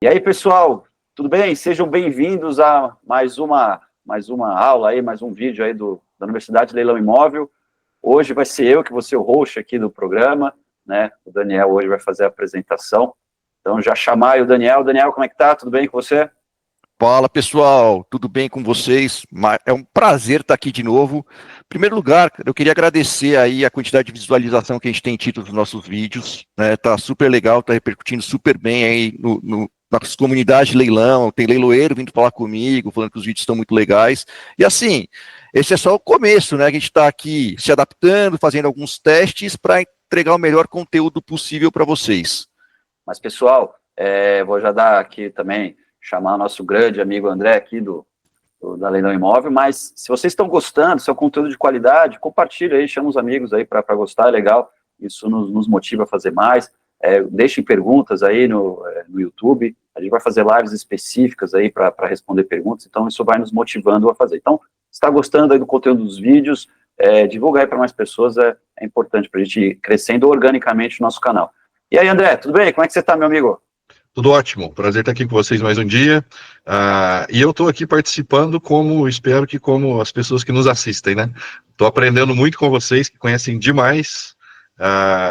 E aí, pessoal, tudo bem? Sejam bem-vindos a mais uma aula aí, mais um vídeo aí da Universidade Leilão Imóvel. Hoje vai ser eu que vou ser o host aqui do programa, né? O Daniel hoje vai fazer a apresentação. Então, já chamar aí o Daniel. Daniel, como é que tá? Tudo bem com você? Fala, pessoal, tudo bem com vocês? É um prazer estar aqui de novo. Em primeiro lugar, eu queria agradecer aí a quantidade de visualização que a gente tem tido nos nossos vídeos, né? Tá super legal, tá repercutindo super bem aí nas comunidades de leilão, tem leiloeiro vindo falar comigo, falando que os vídeos estão muito legais. E assim, esse é só o começo, né? A gente está aqui se adaptando, fazendo alguns testes para entregar o melhor conteúdo possível para vocês. Mas, pessoal, vou já dar aqui também, chamar nosso grande amigo André aqui da Leilão Imóvel, mas se vocês estão gostando, se é um conteúdo de qualidade, compartilha aí, chama os amigos aí para gostar, é legal, isso nos motiva a fazer mais. Deixem perguntas aí no YouTube, a gente vai fazer lives específicas aí para responder perguntas, então isso vai nos motivando a fazer. Então, se está gostando aí do conteúdo dos vídeos, divulga aí para mais pessoas, é importante para a gente ir crescendo organicamente o nosso canal. E aí, André, tudo bem? Como é que você está, meu amigo? Tudo ótimo, prazer estar aqui com vocês mais um dia, e eu estou aqui participando espero que como as pessoas que nos assistem, né? Estou aprendendo muito com vocês, que conhecem demais,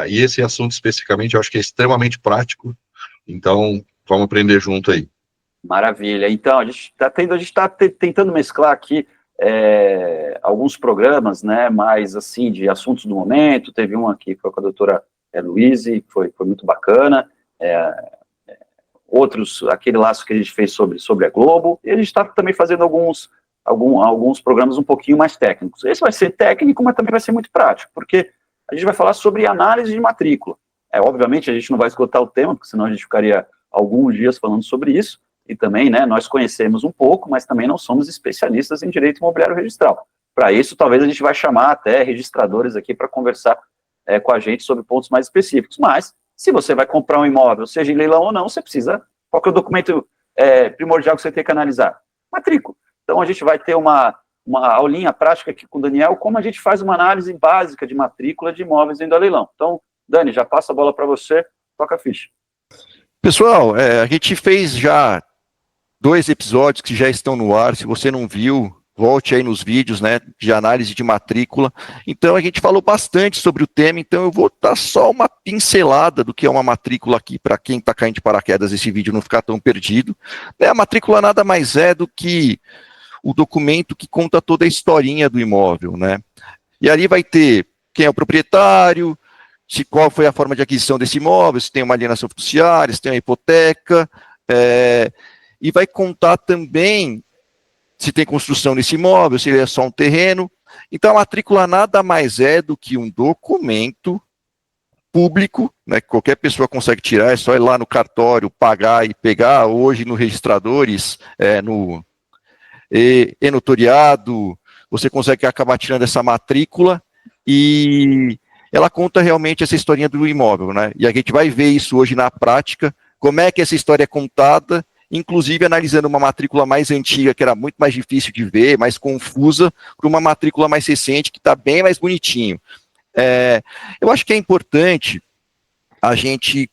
e esse assunto especificamente eu acho que é extremamente prático, então vamos aprender junto aí. Maravilha, então a gente está tentando mesclar aqui alguns programas, né, mais assim, de assuntos do momento. Teve um aqui que foi com a doutora Luíse, que foi muito bacana, outros, aquele laço que a gente fez sobre a Globo, e a gente está também fazendo alguns programas um pouquinho mais técnicos. Esse vai ser técnico, mas também vai ser muito prático, porque a gente vai falar sobre análise de matrícula. Obviamente, a gente não vai esgotar o tema, porque senão a gente ficaria alguns dias falando sobre isso, e também, né, nós conhecemos um pouco, mas também não somos especialistas em direito imobiliário registral. Para isso, talvez a gente vai chamar até registradores aqui para conversar com a gente sobre pontos mais específicos, mas se você vai comprar um imóvel, seja em leilão ou não, você precisa... Qual que é o documento primordial que você tem que analisar? Matrícula. Então, a gente vai ter uma aulinha prática aqui com o Daniel, como a gente faz uma análise básica de matrícula de imóveis dentro do leilão. Então, Dani, já passa a bola para você, toca a ficha. Pessoal, a gente fez já 2 episódios que já estão no ar. Se você não viu, volte aí nos vídeos, né, de análise de matrícula. Então, a gente falou bastante sobre o tema, então eu vou dar só uma pincelada do que é uma matrícula aqui, para quem está caindo de paraquedas esse vídeo não ficar tão perdido. A matrícula nada mais é do que o documento que conta toda a historinha do imóvel, né? E ali vai ter quem é o proprietário, qual foi a forma de aquisição desse imóvel, se tem uma alienação fiduciária, se tem uma hipoteca, e vai contar também se tem construção nesse imóvel, se ele é só um terreno. Então, a matrícula nada mais é do que um documento público, né, que qualquer pessoa consegue tirar, é só ir lá no cartório, pagar e pegar. Hoje, no registradores, no e-notariado, você consegue acabar tirando essa matrícula e ela conta realmente essa historinha do imóvel, né? E a gente vai ver isso hoje na prática, como é que essa história é contada, inclusive analisando uma matrícula mais antiga, que era muito mais difícil de ver, mais confusa, para uma matrícula mais recente, que está bem mais bonitinho. Eu acho que é importante a gente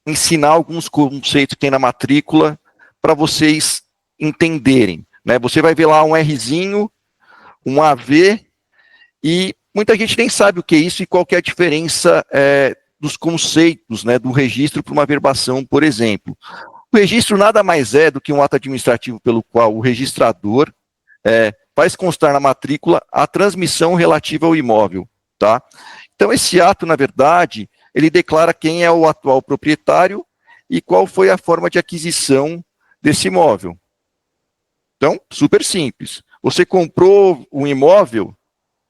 ensinar alguns conceitos que tem na matrícula para vocês entenderem, né? Você vai ver lá um Rzinho, um AV, e muita gente nem sabe o que é isso e qual que é a diferença dos conceitos, né, do registro para uma averbação, por exemplo. O registro nada mais é do que um ato administrativo pelo qual o registrador faz constar na matrícula a transmissão relativa ao imóvel, tá? Então, esse ato, na verdade, ele declara quem é o atual proprietário e qual foi a forma de aquisição desse imóvel. Então, super simples. Você comprou um imóvel,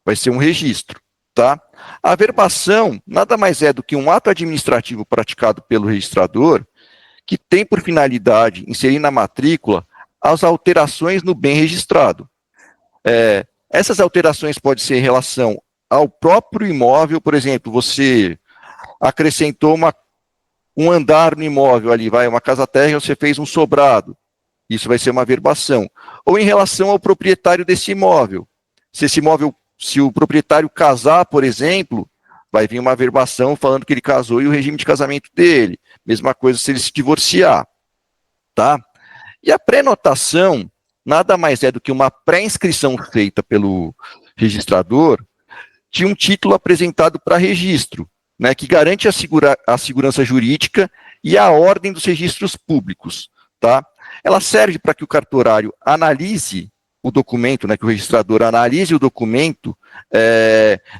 vai ser um registro, tá? A averbação nada mais é do que um ato administrativo praticado pelo registrador que tem por finalidade inserir na matrícula as alterações no bem registrado. Essas alterações podem ser em relação ao próprio imóvel, por exemplo, você acrescentou um andar no imóvel ali, uma casa térrea, você fez um sobrado, isso vai ser uma averbação. Ou em relação ao proprietário desse imóvel, se o proprietário casar, por exemplo, vai vir uma averbação falando que ele casou e o regime de casamento dele. Mesma coisa se ele se divorciar. tá? E a pré-notação nada mais é do que uma pré-inscrição feita pelo registrador de um título apresentado para registro, né, que garante a segurança jurídica e a ordem dos registros públicos, tá? Ela serve para que o cartorário analise o documento, né, que o registrador analise o documento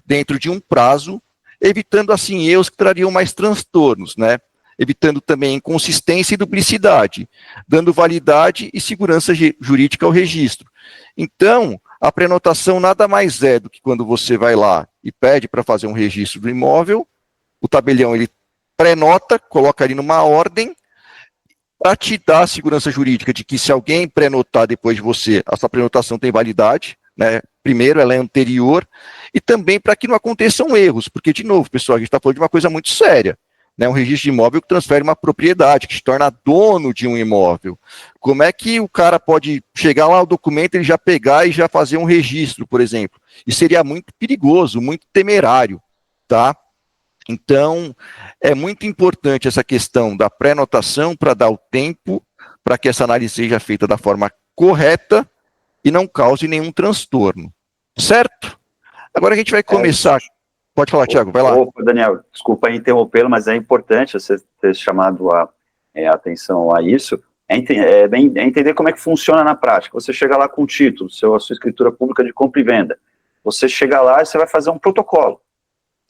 dentro de um prazo, evitando assim erros que trariam mais transtornos, né? Evitando também inconsistência e duplicidade, dando validade e segurança jurídica ao registro. Então, a prenotação nada mais é do que quando você vai lá e pede para fazer um registro do imóvel, o tabelião ele prenota, coloca ali numa ordem, para te dar a segurança jurídica de que se alguém prenotar depois de você, a sua prenotação tem validade, né? Primeiro, ela é anterior, e também para que não aconteçam erros, porque, de novo, pessoal, a gente está falando de uma coisa muito séria, né? Um registro de imóvel que transfere uma propriedade, que se torna dono de um imóvel. Como é que o cara pode chegar lá ao documento e já pegar e já fazer um registro, por exemplo? Isso seria muito perigoso, muito temerário, tá? Então, é muito importante essa questão da pré-notação para dar o tempo para que essa análise seja feita da forma correta e não cause nenhum transtorno. Certo? Agora a gente vai começar. Pode falar, Thiago, vai lá. Opa, Daniel, desculpa interrompê-lo, mas é importante você ter chamado a atenção a isso. Entender como é que funciona na prática. Você chega lá com o título, a sua escritura pública de compra e venda. Você chega lá e você vai fazer um protocolo.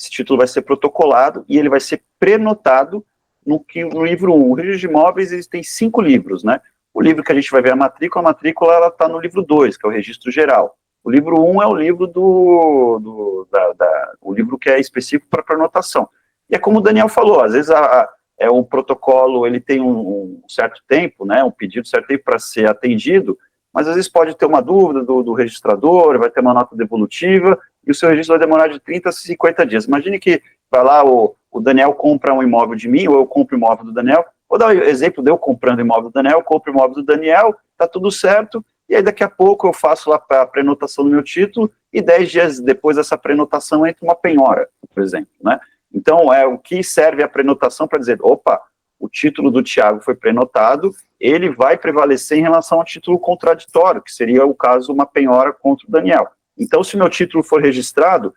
Esse título vai ser protocolado e ele vai ser prenotado no livro 1. O registro de imóveis existem 5 livros, né? O livro que a gente vai ver a matrícula ela está no livro 2, que é o registro geral. O livro 1 é o livro o livro que é específico para prenotação. E é como o Daniel falou, às vezes o protocolo ele tem um certo tempo, né? Um pedido certo tempo para ser atendido, mas às vezes pode ter uma dúvida do registrador, vai ter uma nota devolutiva, e o seu registro vai demorar de 30 a 50 dias. Imagine que vai lá, o Daniel compra um imóvel de mim, ou eu compro o imóvel do Daniel. Vou dar o exemplo de eu comprando o imóvel do Daniel, eu compro o imóvel do Daniel, tá tudo certo, e aí daqui a pouco eu faço lá a prenotação do meu título, e 10 dias depois dessa prenotação entra uma penhora, por exemplo, né? Então, o que serve a prenotação para dizer, opa, o título do Thiago foi prenotado, ele vai prevalecer em relação ao título contraditório, que seria o caso uma penhora contra o Daniel. Então, se o meu título for registrado,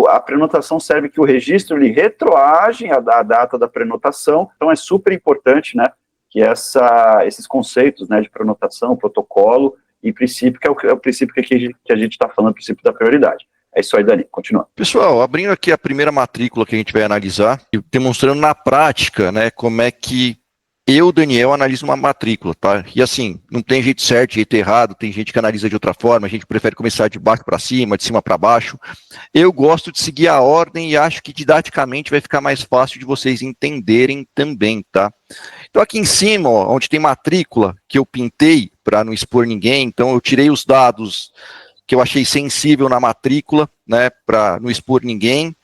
a prenotação serve que o registro ele retroage a data da prenotação. Então, é super importante, né, que esses conceitos, né, de prenotação, protocolo e princípio, que é o princípio que a gente está falando, o princípio da prioridade. É isso aí, Dani, continua. Pessoal, abrindo aqui a primeira matrícula que a gente vai analisar, e demonstrando na prática, né, como é que eu, Daniel, analiso uma matrícula, tá? E assim, não tem jeito certo, jeito errado, tem gente que analisa de outra forma, a gente prefere começar de baixo para cima, de cima para baixo. Eu gosto de seguir a ordem e acho que didaticamente vai ficar mais fácil de vocês entenderem também, tá? Então aqui em cima, ó, onde tem matrícula, que eu pintei para não expor ninguém, então eu tirei os dados que eu achei sensível na matrícula, né, para não expor ninguém.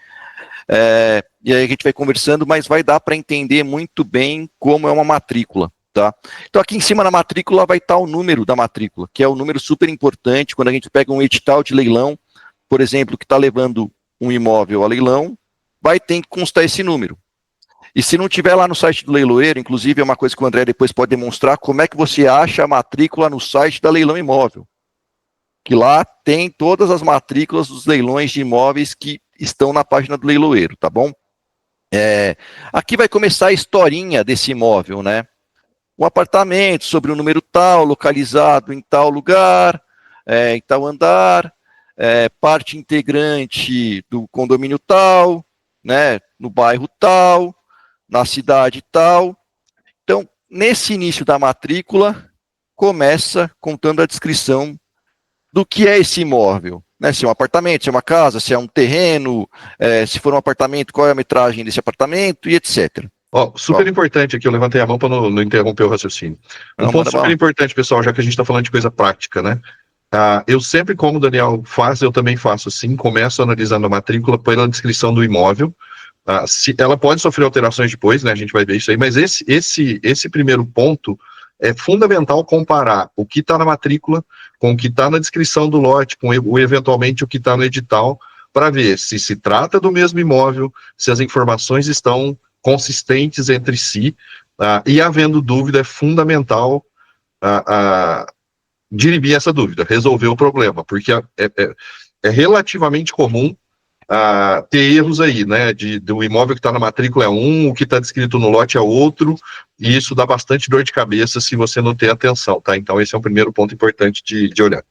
E aí a gente vai conversando, mas vai dar para entender muito bem como é uma matrícula, tá? Então aqui em cima na matrícula vai estar o número da matrícula, que é um número super importante quando a gente pega um edital de leilão, por exemplo, que está levando um imóvel a leilão, vai ter que constar esse número. E se não tiver lá no site do leiloeiro, inclusive é uma coisa que o André depois pode demonstrar, como é que você acha a matrícula no site da Leilão Imóvel. Que lá tem todas as matrículas dos leilões de imóveis que estão na página do leiloeiro, tá bom? Aqui vai começar a historinha desse imóvel, né? Um apartamento sobre um número tal, localizado em tal lugar, em tal andar, parte integrante do condomínio tal, né? No bairro tal, na cidade tal. Então, nesse início da matrícula, começa contando a descrição do que é esse imóvel, né? Se é um apartamento, se é uma casa, se é um terreno, se for um apartamento, qual é a metragem desse apartamento e etc. Super importante aqui, eu levantei a mão para não interromper o raciocínio. Um ponto super importante, pessoal, já que a gente está falando de coisa prática, né? Eu sempre, como o Daniel faz, eu também faço assim, começo analisando a matrícula pela descrição do imóvel. Se ela pode sofrer alterações depois, né? A gente vai ver isso aí, mas esse primeiro ponto é fundamental comparar o que está na matrícula com o que está na descrição do lote, com eventualmente o que está no edital, para ver se trata do mesmo imóvel, se as informações estão consistentes entre si, e havendo dúvida é fundamental dirimir essa dúvida, resolver o problema, porque é relativamente comum ter erros aí, né, do imóvel que está na matrícula é um, o que está descrito no lote é outro, e isso dá bastante dor de cabeça se você não ter atenção, tá? Então esse é um primeiro ponto importante de olhar.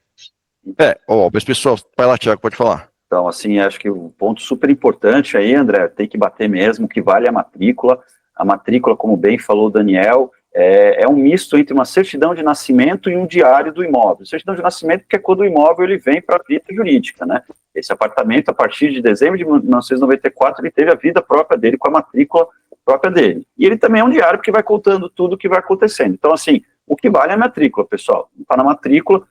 Mas pessoal, vai lá, Thiago, pode falar. Então, assim, acho que o ponto super importante aí, André, tem que bater mesmo, que vale a matrícula. A matrícula, como bem falou o Daniel, é um misto entre uma certidão de nascimento e um diário do imóvel. Certidão de nascimento porque é quando o imóvel ele vem para a vida jurídica, né? Esse apartamento, a partir de dezembro de 1994, ele teve a vida própria dele, com a matrícula própria dele. E ele também é um diário porque vai contando tudo o que vai acontecendo. Então, assim, o que vale é a matrícula, pessoal. Está na matrícula,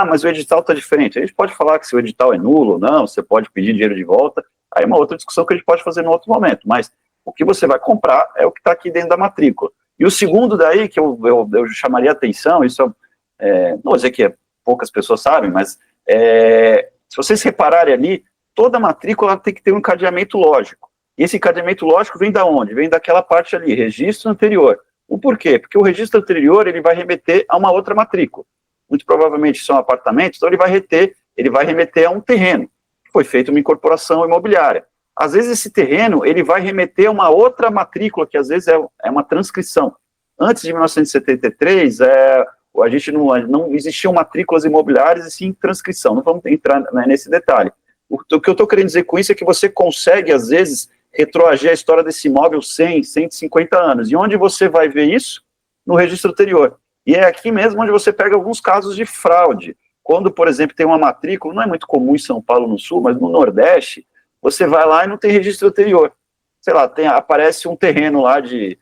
mas o edital está diferente. A gente pode falar que se o edital é nulo ou não, você pode pedir dinheiro de volta, aí é uma outra discussão que a gente pode fazer em outro momento, mas o que você vai comprar é o que está aqui dentro da matrícula. E o segundo daí, que eu chamaria atenção, isso não vou dizer que poucas pessoas sabem, mas se vocês repararem ali, toda matrícula tem que ter um encadeamento lógico. E esse encadeamento lógico vem da onde? Vem daquela parte ali, registro anterior. O porquê? Porque o registro anterior ele vai remeter a uma outra matrícula. Muito provavelmente são apartamentos, então ele vai remeter a um terreno, que foi feita uma incorporação imobiliária. Às vezes esse terreno, ele vai remeter a uma outra matrícula, que às vezes é uma transcrição. Antes de 1973, a gente não existiam matrículas imobiliárias e sim transcrição, não vamos entrar nesse detalhe. O que eu estou querendo dizer com isso é que você consegue, às vezes, retroagir a história desse imóvel 100, 150 anos. E onde você vai ver isso? No registro anterior. E é aqui mesmo onde você pega alguns casos de fraude. Quando, por exemplo, tem uma matrícula, não é muito comum em São Paulo no Sul, mas no Nordeste, você vai lá e não tem registro anterior. Sei lá, aparece um terreno lá de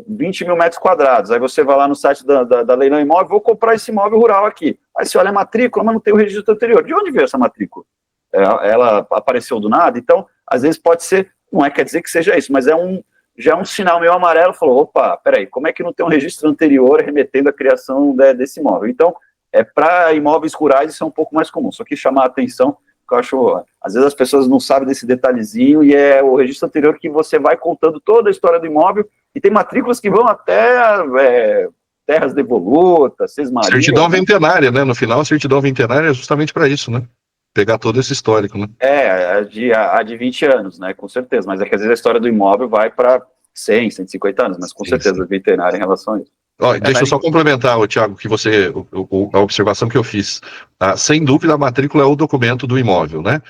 20 mil metros quadrados. Aí você vai lá no site da Leilão Imóvel, vou comprar esse imóvel rural aqui. Aí você olha a matrícula, mas não tem o registro anterior. De onde veio essa matrícula? Ela apareceu do nada? Então, às vezes pode ser, não quer dizer que seja isso, mas já é um sinal meio amarelo, falou, opa, peraí, como é que não tem um registro anterior remetendo à criação desse imóvel? Então, para imóveis rurais isso é um pouco mais comum, só que chamar a atenção, que eu acho, às vezes as pessoas não sabem desse detalhezinho, e é o registro anterior que você vai contando toda a história do imóvel, e tem matrículas que vão até terras devolutas, sesmaria. Certidão ventenária, né? No final, a certidão ventenária é justamente para isso, né? Pegar todo esse histórico, né? A de 20 anos, né? Com certeza. Mas é que às vezes a história do imóvel vai para 100, 150 anos, mas com certeza a veterinária em relação a isso. Deixa eu só complementar, Thiago, que a observação que eu fiz. Sem dúvida, a matrícula é o documento do imóvel, né?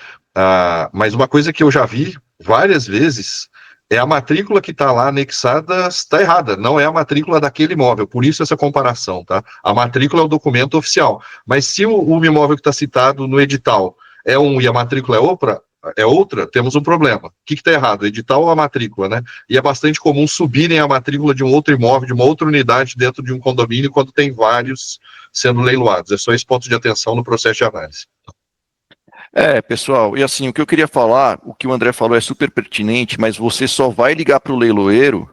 Mas uma coisa que eu já vi várias vezes é a matrícula que está lá anexada está errada, não é a matrícula daquele imóvel, por isso essa comparação, tá? A matrícula é o documento oficial, mas se o imóvel que está citado no edital é um e a matrícula é outra, temos um problema. O que está errado, o edital ou a matrícula, né? E é bastante comum subirem a matrícula de um outro imóvel, de uma outra unidade dentro de um condomínio, quando tem vários sendo leiloados. É só esse ponto de atenção no processo de análise. Pessoal, e assim, o que eu queria falar, o que o André falou é super pertinente, mas você só vai ligar para o leiloeiro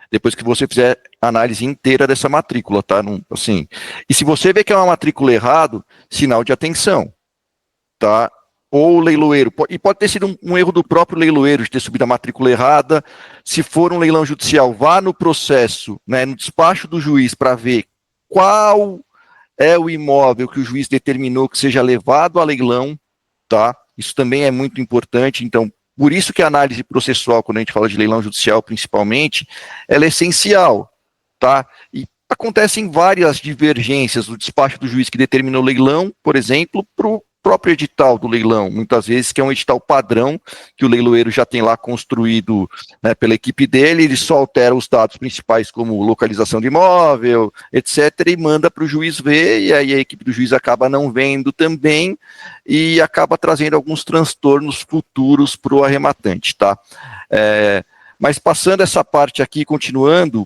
depois que você fizer a análise inteira dessa matrícula, tá? Assim, e se você vê que é uma matrícula errada, sinal de atenção, tá? Ou o leiloeiro, e pode ter sido um erro do próprio leiloeiro de ter subido a matrícula errada. Se for um leilão judicial, vá no processo, né, no despacho do juiz para ver qual é o imóvel que o juiz determinou que seja levado a leilão, tá? Isso também é muito importante. Então, por isso que a análise processual, quando a gente fala de leilão judicial principalmente, ela é essencial, tá? E acontecem várias divergências do despacho do juiz que determinou o leilão, por exemplo, para o próprio edital do leilão, muitas vezes, que é um edital padrão, que o leiloeiro já tem lá construído, né, pela equipe dele, ele só altera os dados principais, como localização de imóvel, etc., e manda para o juiz ver, e aí a equipe do juiz acaba não vendo também, e acaba trazendo alguns transtornos futuros para o arrematante, tá? Mas passando essa parte aqui, continuando,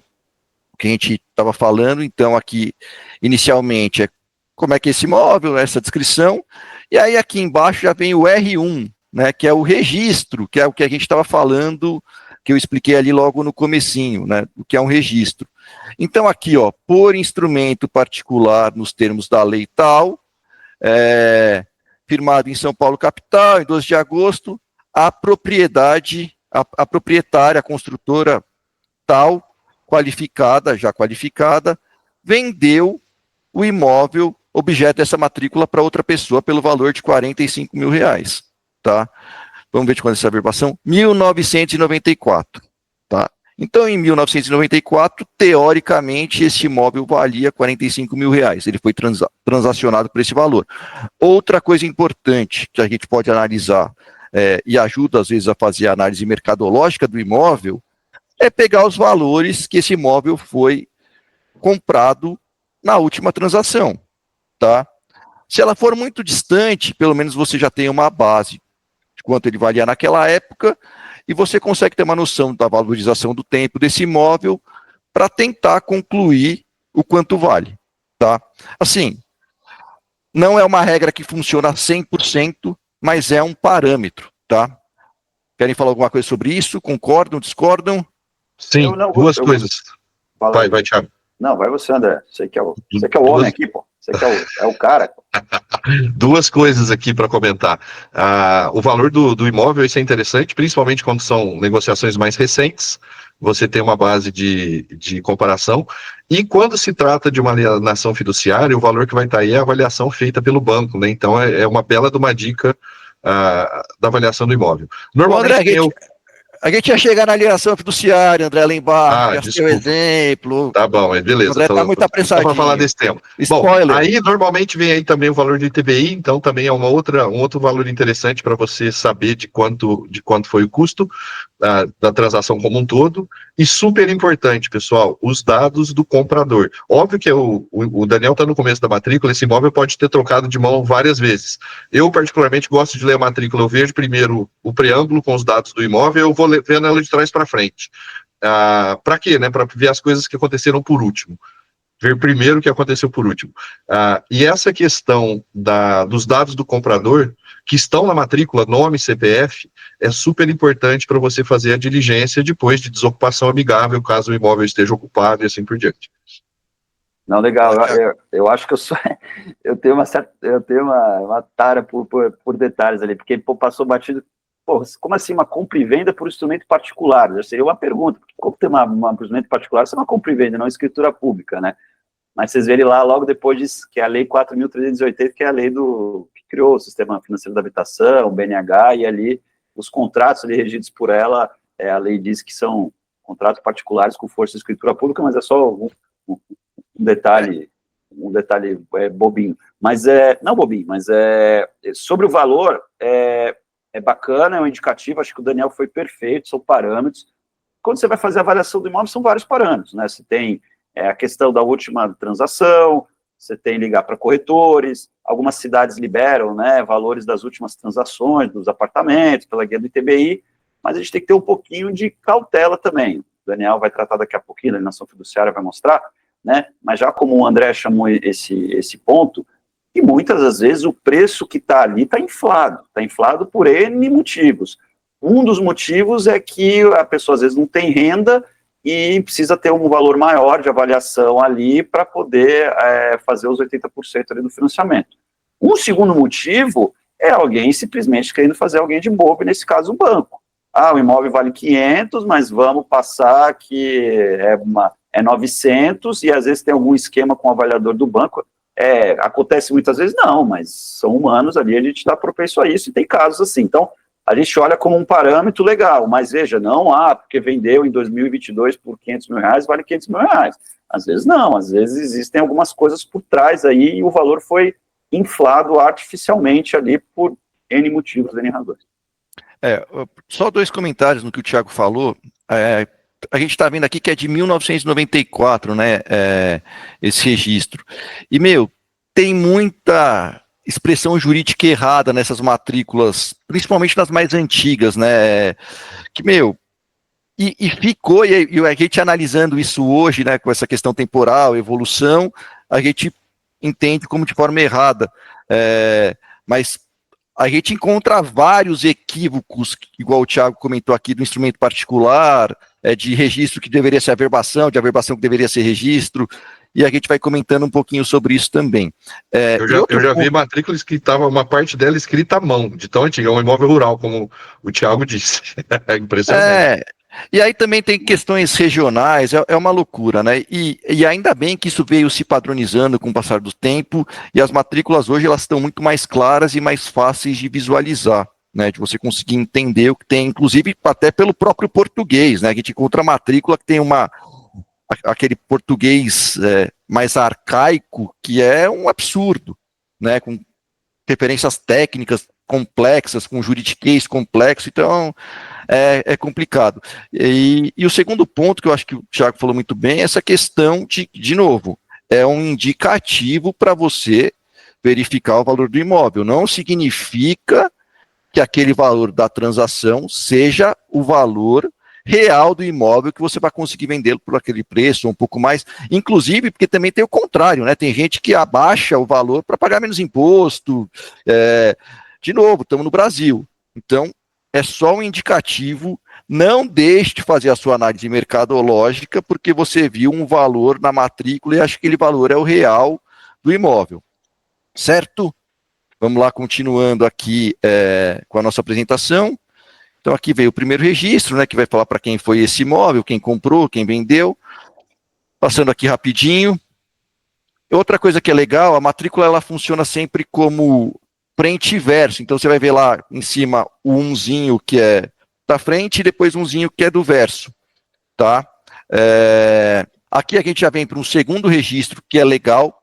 o que a gente estava falando, então aqui, inicialmente, como é que é esse imóvel, essa descrição, e aí aqui embaixo já vem o R1, né, que é o registro, que é o que a gente estava falando, que eu expliquei ali logo no comecinho, né, o que é um registro. Então aqui, ó, por instrumento particular nos termos da lei tal, firmado em São Paulo capital, em 12 de agosto, a propriedade, a proprietária, a construtora tal, já qualificada, vendeu o imóvel objeto dessa matrícula para outra pessoa pelo valor de R$45 mil, tá? Vamos ver de quando essa averbação? 1994, tá? Então, em 1994, teoricamente, esse imóvel valia R$45 mil. Ele foi transacionado por esse valor. Outra coisa importante que a gente pode analisar, e ajuda, às vezes, a fazer a análise mercadológica do imóvel, é pegar os valores que esse imóvel foi comprado na última transação, tá? Se ela for muito distante, pelo menos você já tem uma base de quanto ele valia naquela época, e você consegue ter uma noção da valorização do tempo desse imóvel para tentar concluir o quanto vale, tá? Assim, não é uma regra que funciona 100%, mas é um parâmetro, tá? Querem falar alguma coisa sobre isso? Concordam, discordam? Sim, duas coisas. Vai, Thiago. Não, vai você, André. Você que é o homem aqui, pô. Você que é o cara. Duas coisas aqui para comentar. O valor do imóvel, isso é interessante, principalmente quando são negociações mais recentes. Você tem uma base de comparação. E quando se trata de uma alienação fiduciária, o valor que vai estar aí é a avaliação feita pelo banco, né? Então, é uma bela de uma dica da avaliação do imóvel. Normalmente, André, a gente ia chegar na alienação fiduciária, André, lá embaixo, já tem um exemplo. Tá bom, beleza. O André tá muito apressadinho. Para falar desse tema. Spoiler. Bom, aí normalmente vem aí também o valor de ITBI, então também é um outro valor interessante para você saber de quanto foi o custo da transação como um todo. E super importante, pessoal, os dados do comprador. Óbvio que o Daniel está no começo da matrícula, esse imóvel pode ter trocado de mão várias vezes. Eu, particularmente, gosto de ler a matrícula, eu vejo primeiro o preâmbulo com os dados do imóvel, eu vou vendo ela de trás para frente. Para quê? Né? Para ver as coisas que aconteceram por último. Ver primeiro o que aconteceu por último. E essa questão dos dados do comprador, que estão na matrícula, nome, CPF, é super importante para você fazer a diligência depois de desocupação amigável, caso o imóvel esteja ocupado e assim por diante. Não, legal. Eu acho que eu tenho uma tara por detalhes ali, porque passou batido. Pô, como assim uma compra e venda por instrumento particular? Já seria uma pergunta. Como tem um instrumento particular, isso é uma compra e venda, não escritura pública, né? Mas vocês verem lá, logo depois disso, que é a Lei 4.380, que é a lei que criou o Sistema Financeiro da Habitação, o BNH, e ali os contratos ali regidos por ela, a lei diz que são contratos particulares com força de escritura pública, mas é só um detalhe bobinho. Mas não bobinho, mas sobre o valor, é bacana, é um indicativo, acho que o Daniel foi perfeito, são parâmetros. Quando você vai fazer a avaliação do imóvel, são vários parâmetros, né? Você tem a questão da última transação, você tem ligar para corretores, algumas cidades liberam, né, valores das últimas transações, dos apartamentos, pela guia do ITBI, mas a gente tem que ter um pouquinho de cautela também. O Daniel vai tratar daqui a pouquinho, a alienação fiduciária vai mostrar, né, mas já como o André chamou esse ponto, e muitas das vezes o preço que está ali está inflado por N motivos. Um dos motivos é que a pessoa às vezes não tem renda e precisa ter um valor maior de avaliação ali para poder fazer os 80% ali do financiamento. Um segundo motivo é alguém simplesmente querendo fazer alguém de bobo, nesse caso o banco. O imóvel vale 500, mas vamos passar que é 900, e às vezes tem algum esquema com o avaliador do banco. Acontece muitas vezes, não, mas são humanos ali, a gente dá propensão a isso, e tem casos assim. Então, a gente olha como um parâmetro legal, mas veja, não, porque vendeu em 2022 por R$500 mil, vale R$500 mil. Às vezes não, às vezes existem algumas coisas por trás aí, e o valor foi inflado artificialmente ali por N motivos, N razões. Só 2 comentários no que o Thiago falou. A gente está vendo aqui que é de 1994, né, esse registro. E, tem muita expressão jurídica errada nessas matrículas, principalmente nas mais antigas, né, que, e ficou, e a gente analisando isso hoje, né, com essa questão temporal, evolução, a gente entende como de forma errada, mas a gente encontra vários equívocos, igual o Thiago comentou aqui, do instrumento particular, de registro que deveria ser averbação, de averbação que deveria ser registro, e a gente vai comentando um pouquinho sobre isso também. Eu já vi matrículas que estava uma parte dela escrita à mão, de tão antiga, é um imóvel rural, como o Thiago disse. É impressionante. E aí também tem questões regionais, é uma loucura, né? E ainda bem que isso veio se padronizando com o passar do tempo, e as matrículas hoje elas estão muito mais claras e mais fáceis de visualizar, né? De você conseguir entender o que tem, inclusive até pelo próprio português, né? A gente encontra a matrícula que tem aquele português mais arcaico, que é um absurdo, né? Com referências técnicas complexas, com juridiquês complexo, então é complicado. E o segundo ponto, que eu acho que o Thiago falou muito bem, é essa questão de novo, é um indicativo para você verificar o valor do imóvel. Não significa que aquele valor da transação seja o valor real do imóvel que você vai conseguir vendê-lo por aquele preço, ou um pouco mais, inclusive porque também tem o contrário, né? Tem gente que abaixa o valor para pagar menos imposto. De novo, estamos no Brasil, então é só um indicativo. Não deixe de fazer a sua análise mercadológica porque você viu um valor na matrícula e acha que aquele valor é o real do imóvel, certo? Vamos lá, continuando aqui com a nossa apresentação. Então aqui veio o primeiro registro, né, que vai falar para quem foi esse imóvel, quem comprou, quem vendeu. Passando aqui rapidinho. Outra coisa que é legal, a matrícula ela funciona sempre como frente e verso. Então você vai ver lá em cima o umzinho que é da frente e depois umzinho que é do verso, tá? Aqui a gente já vem para um segundo registro que é legal.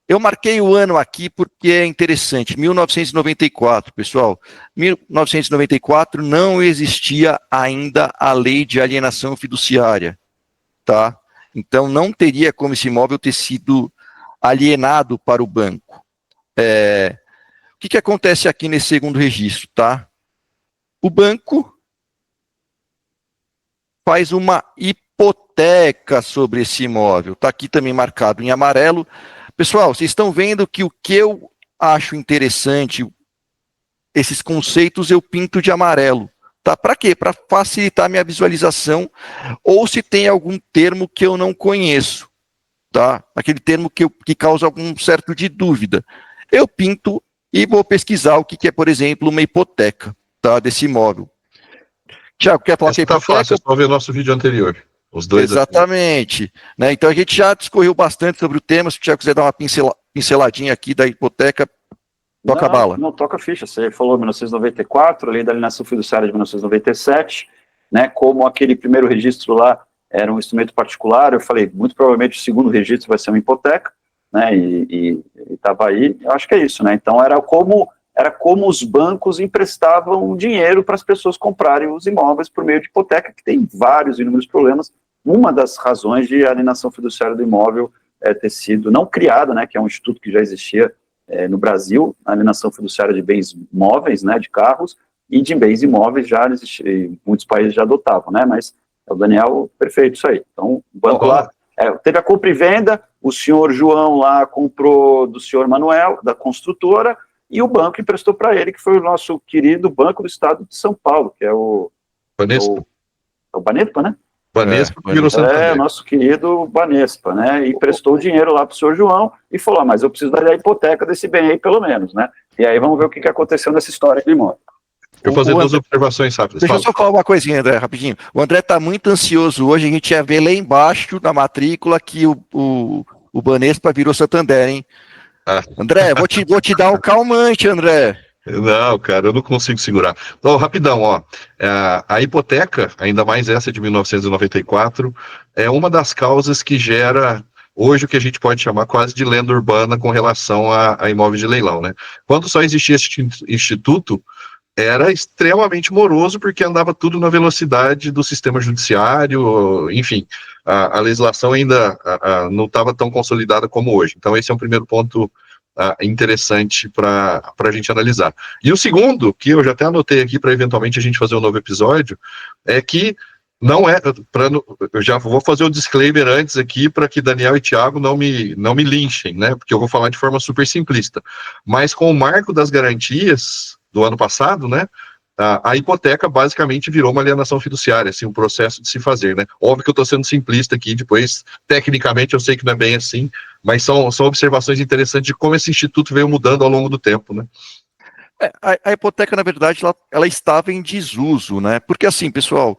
Eu marquei o ano aqui porque é interessante, 1994, pessoal. 1994 não existia ainda a lei de alienação fiduciária, tá? Então não teria como esse imóvel ter sido alienado para o banco. O que acontece aqui nesse segundo registro, tá? O banco faz uma hipoteca sobre esse imóvel, tá aqui também marcado em amarelo. Pessoal, vocês estão vendo que o que eu acho interessante, esses conceitos eu pinto de amarelo, tá? Para quê? Para facilitar a minha visualização, ou se tem algum termo que eu não conheço, tá? Aquele termo que causa algum certo de dúvida. Eu pinto e vou pesquisar o que é, por exemplo, uma hipoteca, tá? Desse imóvel. Tiago, quer falar que é hipoteca? Tá fácil, é só ver o nosso vídeo anterior. Os dois. Exatamente. Né? Então a gente já discorreu bastante sobre o tema. Se o Thiago quiser dar uma pinceladinha aqui da hipoteca, toca a bala. Não, toca a ficha. Você falou 1994, lei da alienação fiduciária de 1997, né? Como aquele primeiro registro lá era um instrumento particular, eu falei, muito provavelmente o segundo registro vai ser uma hipoteca, né? E estava aí, eu acho que é isso, né? Então era como os bancos emprestavam dinheiro para as pessoas comprarem os imóveis por meio de hipoteca, que tem vários inúmeros problemas. Uma das razões de alienação fiduciária do imóvel ter sido não criada, né, que é um instituto que já existia no Brasil, a alienação fiduciária de bens móveis, né, de carros, e de bens imóveis já existia, muitos países já adotavam, né, mas o Daniel, perfeito isso aí. Então, o banco lá teve a compra e venda, o senhor João lá comprou do senhor Manuel, da construtora, e o banco emprestou para ele, que foi o nosso querido Banco do Estado de São Paulo, que é o Banespa. O Banespa, né? Banespa virou Santander. Nosso querido Banespa, né? E emprestou o dinheiro lá para o senhor João e falou, mas eu preciso da hipoteca desse bem aí, pelo menos, né? E aí vamos ver o que aconteceu nessa história do imóvel. Eu vou fazer duas observações rápidas. Deixa eu só falar uma coisinha, André, rapidinho. O André está muito ansioso hoje, a gente ia ver lá embaixo da matrícula que o Banespa virou Santander, hein? André, vou te dar um calmante, André. Não, cara, eu não consigo segurar. Então, rapidão, ó. A hipoteca, ainda mais essa de 1994, é uma das causas que gera hoje o que a gente pode chamar quase de lenda urbana com relação a imóveis de leilão, né? Quando só existia esse instituto, era extremamente moroso porque andava tudo na velocidade do sistema judiciário, enfim, a legislação ainda não estava tão consolidada como hoje. Então esse é um primeiro ponto interessante para a gente analisar. E o segundo, que eu já até anotei aqui para eventualmente a gente fazer um novo episódio, é que não é, eu já vou fazer o disclaimer antes aqui para que Daniel e Thiago não me linchem, né, porque eu vou falar de forma super simplista, mas com o marco das garantias do ano passado, né, a hipoteca basicamente virou uma alienação fiduciária, assim, um processo de se fazer, né? Óbvio que eu estou sendo simplista aqui, depois, tecnicamente, eu sei que não é bem assim, mas são observações interessantes de como esse instituto veio mudando ao longo do tempo, né? A hipoteca, na verdade, ela estava em desuso, né? Porque assim, pessoal,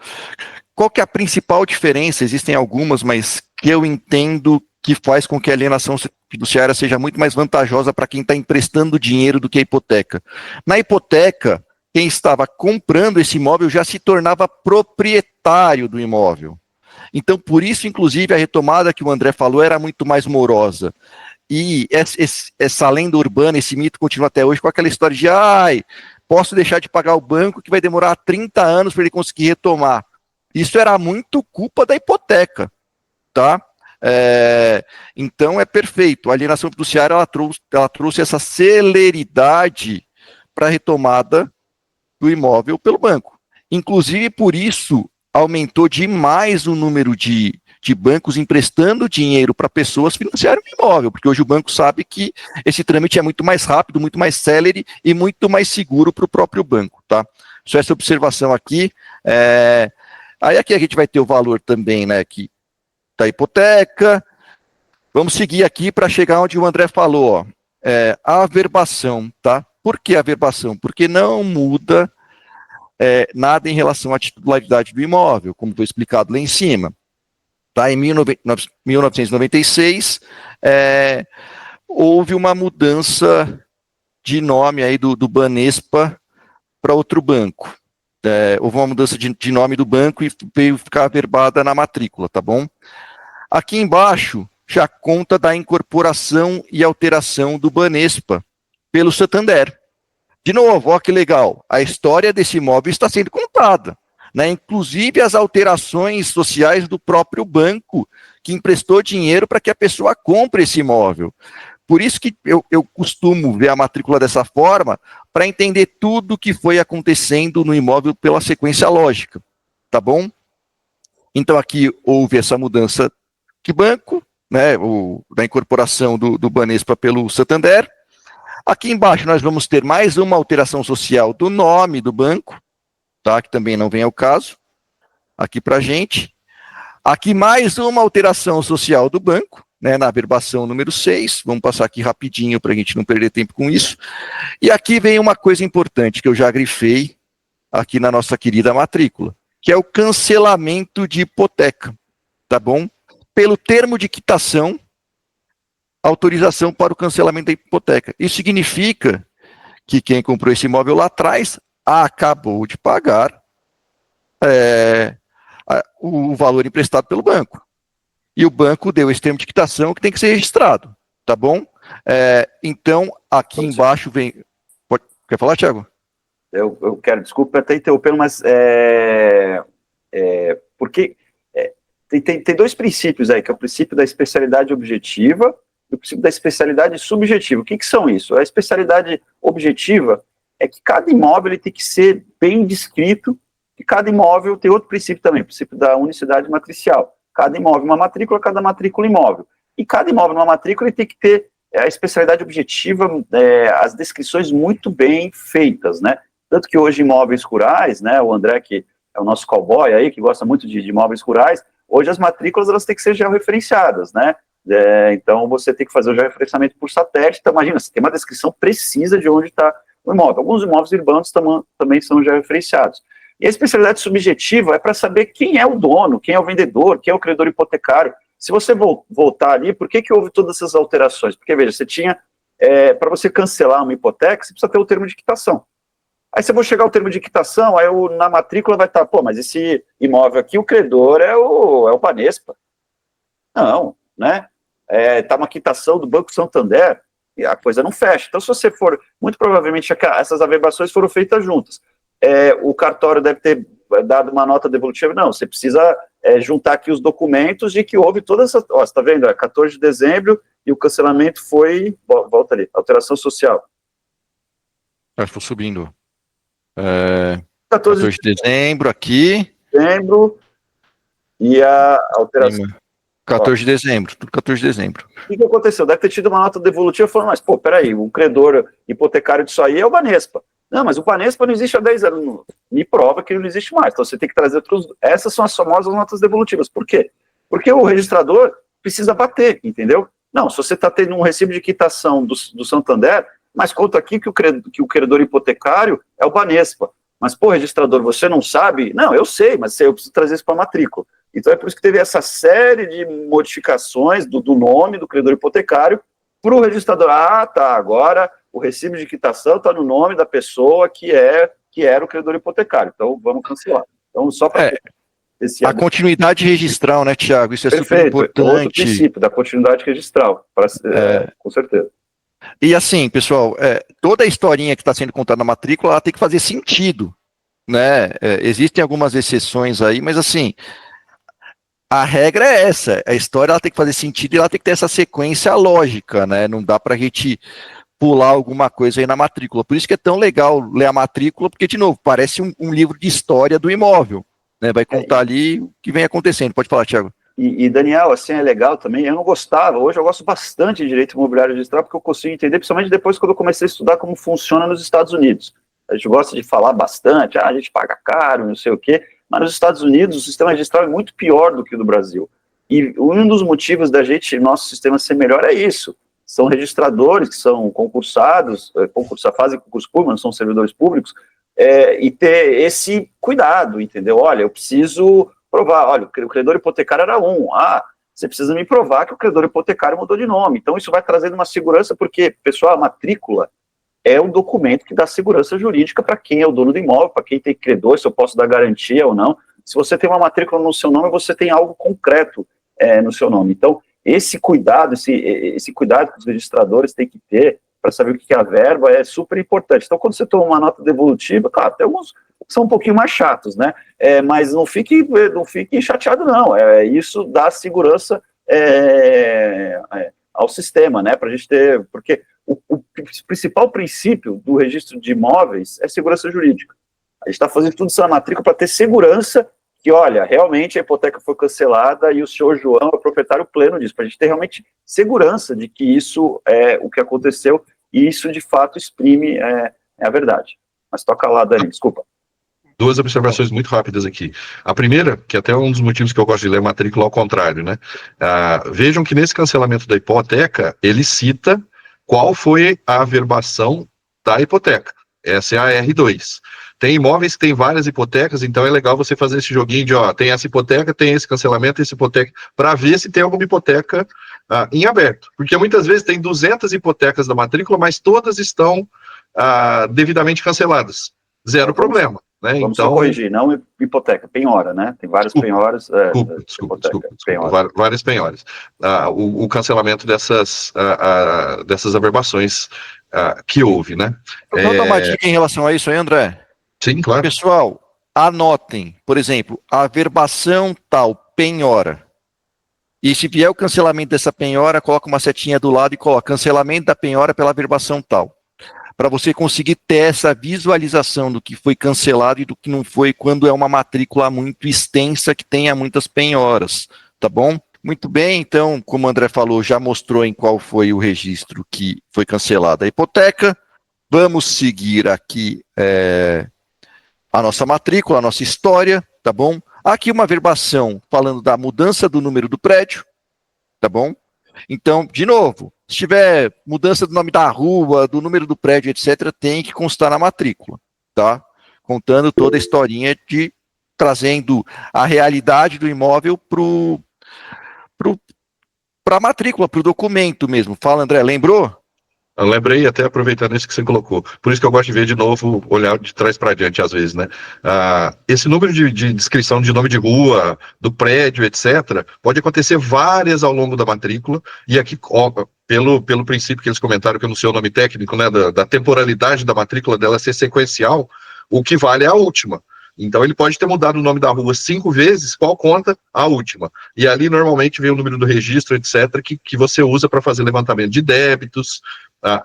qual que é a principal diferença? Existem algumas, mas que eu entendo que faz com que a alienação fiduciária seja muito mais vantajosa para quem está emprestando dinheiro do que a hipoteca. Na hipoteca, quem estava comprando esse imóvel já se tornava proprietário do imóvel. Então, por isso, inclusive, a retomada que o André falou era muito mais morosa. E essa lenda urbana, esse mito continua até hoje com aquela história de posso deixar de pagar o banco que vai demorar 30 anos para ele conseguir retomar. Isso era muito culpa da hipoteca, tá? Então é perfeito. A alienação fiduciária ela trouxe essa celeridade para a retomada do imóvel pelo banco. Inclusive, por isso, aumentou demais o número de bancos emprestando dinheiro para pessoas financiarem o imóvel, porque hoje o banco sabe que esse trâmite é muito mais rápido, muito mais célere e muito mais seguro para o próprio banco, tá? Só essa observação aqui. Aí aqui a gente vai ter o valor também, né, que da hipoteca. Vamos seguir aqui para chegar onde o André falou, ó. A averbação, tá? Por que a averbação? Porque não muda nada em relação à titularidade do imóvel, como foi explicado lá em cima. Tá? Em 1996, houve uma mudança de nome aí do Banespa para outro banco. Houve uma mudança de nome do banco e veio ficar averbada na matrícula, tá bom? Aqui embaixo já conta da incorporação e alteração do Banespa pelo Santander. De novo, olha que legal, a história desse imóvel está sendo contada, né? Inclusive as alterações sociais do próprio banco que emprestou dinheiro para que a pessoa compre esse imóvel. Por isso que eu costumo ver a matrícula dessa forma, para entender tudo o que foi acontecendo no imóvel pela sequência lógica, tá bom? Então aqui houve essa mudança de banco, né, da incorporação do Banespa pelo Santander. Aqui embaixo nós vamos ter mais uma alteração social do nome do banco, tá, que também não vem ao caso, aqui para a gente. Aqui mais uma alteração social do banco, né, na averbação número 6, vamos passar aqui rapidinho para a gente não perder tempo com isso. E aqui vem uma coisa importante que eu já grifei aqui na nossa querida matrícula, que é o cancelamento de hipoteca, tá bom? Pelo termo de quitação, autorização para o cancelamento da hipoteca. Isso significa que quem comprou esse imóvel lá atrás acabou de pagar o valor emprestado pelo banco. E o banco deu esse termo de quitação que tem que ser registrado, tá bom? Então, aqui embaixo vem... Quer falar, Thiago? Eu quero, desculpa até interrompendo, mas porque tem dois princípios aí, que é o princípio da especialidade objetiva e o princípio da especialidade subjetiva. O que são isso? A especialidade objetiva é que cada imóvel ele tem que ser bem descrito, e cada imóvel tem outro princípio também, o princípio da unicidade matricial. Cada imóvel uma matrícula, cada matrícula imóvel. E cada imóvel numa matrícula ele tem que ter a especialidade objetiva, as descrições muito bem feitas, né? Tanto que hoje imóveis rurais, né, o André, que é o nosso cowboy aí, que gosta muito de imóveis rurais, hoje as matrículas elas têm que ser georreferenciadas, né? Então você tem que fazer o georreferenciamento por satélite. Então imagina, você tem uma descrição precisa de onde está o imóvel. Alguns imóveis urbanos também são georreferenciados. E a especialidade subjetiva é para saber quem é o dono, quem é o vendedor, quem é o credor hipotecário. Se você voltar ali, por que houve todas essas alterações? Porque, veja, você tinha, para você cancelar uma hipoteca, você precisa ter o termo de quitação. Aí você vai chegar ao termo de quitação, aí na matrícula vai estar, mas esse imóvel aqui, o credor é o Banespa. Não, né? Está uma quitação do Banco Santander, e a coisa não fecha. Então, se você for, muito provavelmente essas averbações foram feitas juntas. O cartório deve ter dado uma nota devolutiva. Não, você precisa juntar aqui os documentos de que houve toda essa... Ó, você está vendo? 14 de dezembro e o cancelamento foi... Volta ali, alteração social. Estou subindo. 14 de dezembro aqui. Dezembro e a alteração... 14 de dezembro, tudo 14 de dezembro. O que aconteceu? Deve ter tido uma nota devolutiva falando, mas, peraí, o credor hipotecário disso aí é o Banespa. Não, mas o Banespa não existe há 10 anos. Me prova que ele não existe mais. Então você tem que trazer outros... Essas são as famosas notas devolutivas. Por quê? Porque o registrador precisa bater, entendeu? Não, se você está tendo um recibo de quitação do Santander, mas conta aqui que o credor hipotecário é o Banespa. Mas, pô, registrador, você não sabe? Não, eu sei, mas eu preciso trazer isso para a matrícula. Então é por isso que teve essa série de modificações do nome do credor hipotecário para o registrador. Ah, tá, agora o recibo de quitação está no nome da pessoa que era o credor hipotecário. Então vamos cancelar. Então, só para a continuidade registral, né, Tiago? Isso é perfeito, super importante. Outro princípio da continuidade registral, com certeza. E assim, pessoal, toda a historinha que está sendo contada na matrícula, ela tem que fazer sentido, né? Existem algumas exceções aí, mas assim, a regra é essa, a história ela tem que fazer sentido e ela tem que ter essa sequência lógica, né? Não dá para a gente pular alguma coisa aí na matrícula. Por isso que é tão legal ler a matrícula, porque, de novo, parece um livro de história do imóvel, né? Vai contar ali o que vem acontecendo. Pode falar, Tiago. E, Daniel, assim, é legal também, eu não gostava, hoje eu gosto bastante de direito imobiliário registral, porque eu consigo entender, principalmente depois quando eu comecei a estudar como funciona nos Estados Unidos. A gente gosta de falar bastante, a gente paga caro, não sei o quê, mas nos Estados Unidos o sistema registral é muito pior do que o do Brasil. E um dos motivos da nosso sistema ser melhor é isso. São registradores que são concursados, fazem concurso público, não são servidores públicos, e ter esse cuidado, entendeu? Olha, eu preciso provar, olha, o credor hipotecário era você precisa me provar que o credor hipotecário mudou de nome. Então isso vai trazendo uma segurança, porque, pessoal, a matrícula é um documento que dá segurança jurídica para quem é o dono do imóvel, para quem tem credor, se eu posso dar garantia ou não. Se você tem uma matrícula no seu nome, você tem algo concreto no seu nome. Então, esse cuidado que os registradores têm que ter para saber o que é a verba é super importante. Então, quando você toma uma nota devolutiva, claro, tem alguns que são um pouquinho mais chatos, né? Mas não fique chateado, não. Isso dá segurança ao sistema, né? Para a gente ter... Porque o principal princípio do registro de imóveis é segurança jurídica. A gente está fazendo tudo isso na matrícula para ter segurança que, olha, realmente a hipoteca foi cancelada e o senhor João é o proprietário pleno disso, para a gente ter realmente segurança de que isso é o que aconteceu e isso, de fato, exprime a verdade. Mas toca lá, Dani, desculpa. Duas observações muito rápidas aqui. A primeira, que até é um dos motivos que eu gosto de ler matrícula ao contrário, né? Vejam que nesse cancelamento da hipoteca, ele cita qual foi a averbação da hipoteca. Essa é a R2. Tem imóveis que tem várias hipotecas, então é legal você fazer esse joguinho de, tem essa hipoteca, tem esse cancelamento, essa hipoteca, para ver se tem alguma hipoteca em aberto. Porque muitas vezes tem 200 hipotecas da matrícula, mas todas estão devidamente canceladas. Zero problema. Né? Vamos só corrigir, não hipoteca, penhora, né? Tem várias penhoras. Desculpa. Várias penhoras. O cancelamento dessas averbações que houve, né? Eu vou dar uma dica em relação a isso aí, André. Sim, claro. Pessoal, anotem, por exemplo, averbação tal, penhora. E se vier o cancelamento dessa penhora, coloca uma setinha do lado e coloca cancelamento da penhora pela averbação tal. Para você conseguir ter essa visualização do que foi cancelado e do que não foi, quando é uma matrícula muito extensa que tenha muitas penhoras, tá bom? Muito bem, então, como o André falou, já mostrou em qual foi o registro que foi cancelada a hipoteca. Vamos seguir aqui a nossa matrícula, a nossa história, tá bom? Aqui uma averbação falando da mudança do número do prédio, tá bom? Então, de novo, se tiver mudança do nome da rua, do número do prédio, etc., tem que constar na matrícula, tá? Contando toda a historinha trazendo a realidade do imóvel para a matrícula, para o documento mesmo. Fala, André, lembrou? Eu lembrei, até aproveitando isso que você colocou. Por isso que eu gosto de ver de novo, olhar de trás para diante, às vezes, né? Esse número de descrição de nome de rua, do prédio, etc., pode acontecer várias ao longo da matrícula, e aqui, pelo princípio que eles comentaram, que eu não sei o nome técnico, né, da temporalidade da matrícula dela ser sequencial, o que vale é a última. Então ele pode ter mudado o nome da rua 5 vezes, qual conta? A última. E ali normalmente vem o número do registro, etc., que você usa para fazer levantamento de débitos,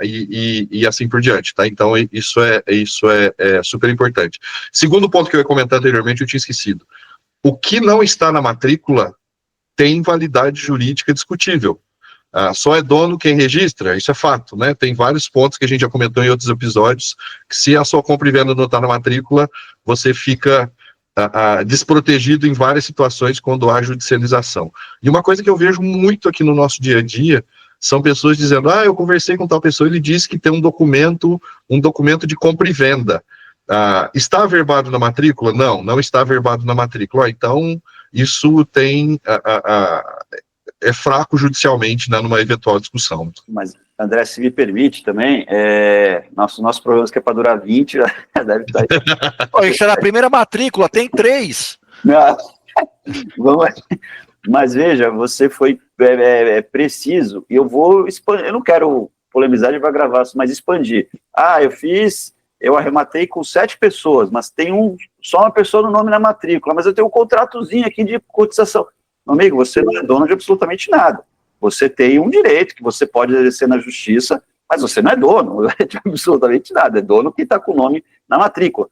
e assim por diante, tá? Então isso é super importante. Segundo ponto que eu ia comentar anteriormente, eu tinha esquecido. O que não está na matrícula tem validade jurídica discutível. Só é dono quem registra, isso é fato, né? Tem vários pontos que a gente já comentou em outros episódios, que se a sua compra e venda não está na matrícula, você fica desprotegido em várias situações quando há judicialização. E uma coisa que eu vejo muito aqui no nosso dia a dia, são pessoas dizendo, eu conversei com tal pessoa, ele disse que tem um documento de compra e venda. Está averbado na matrícula? Não, não está averbado na matrícula. Então, isso tem é fraco judicialmente, né, numa eventual discussão. Mas, André, se me permite também, nosso programa que é para durar 20, deve estar aí. Pô, isso é na primeira matrícula, tem 3. Não, mas veja, você foi preciso, e eu vou expandir, eu não quero polemizar, a gente vai gravar, mas expandir. Eu arrematei com 7 pessoas, mas tem só uma pessoa no nome na matrícula, mas eu tenho um contratozinho aqui de cotização. Meu amigo, você não é dono de absolutamente nada. Você tem um direito que você pode exercer na justiça, mas você não é dono de absolutamente nada, é dono que está com o nome na matrícula.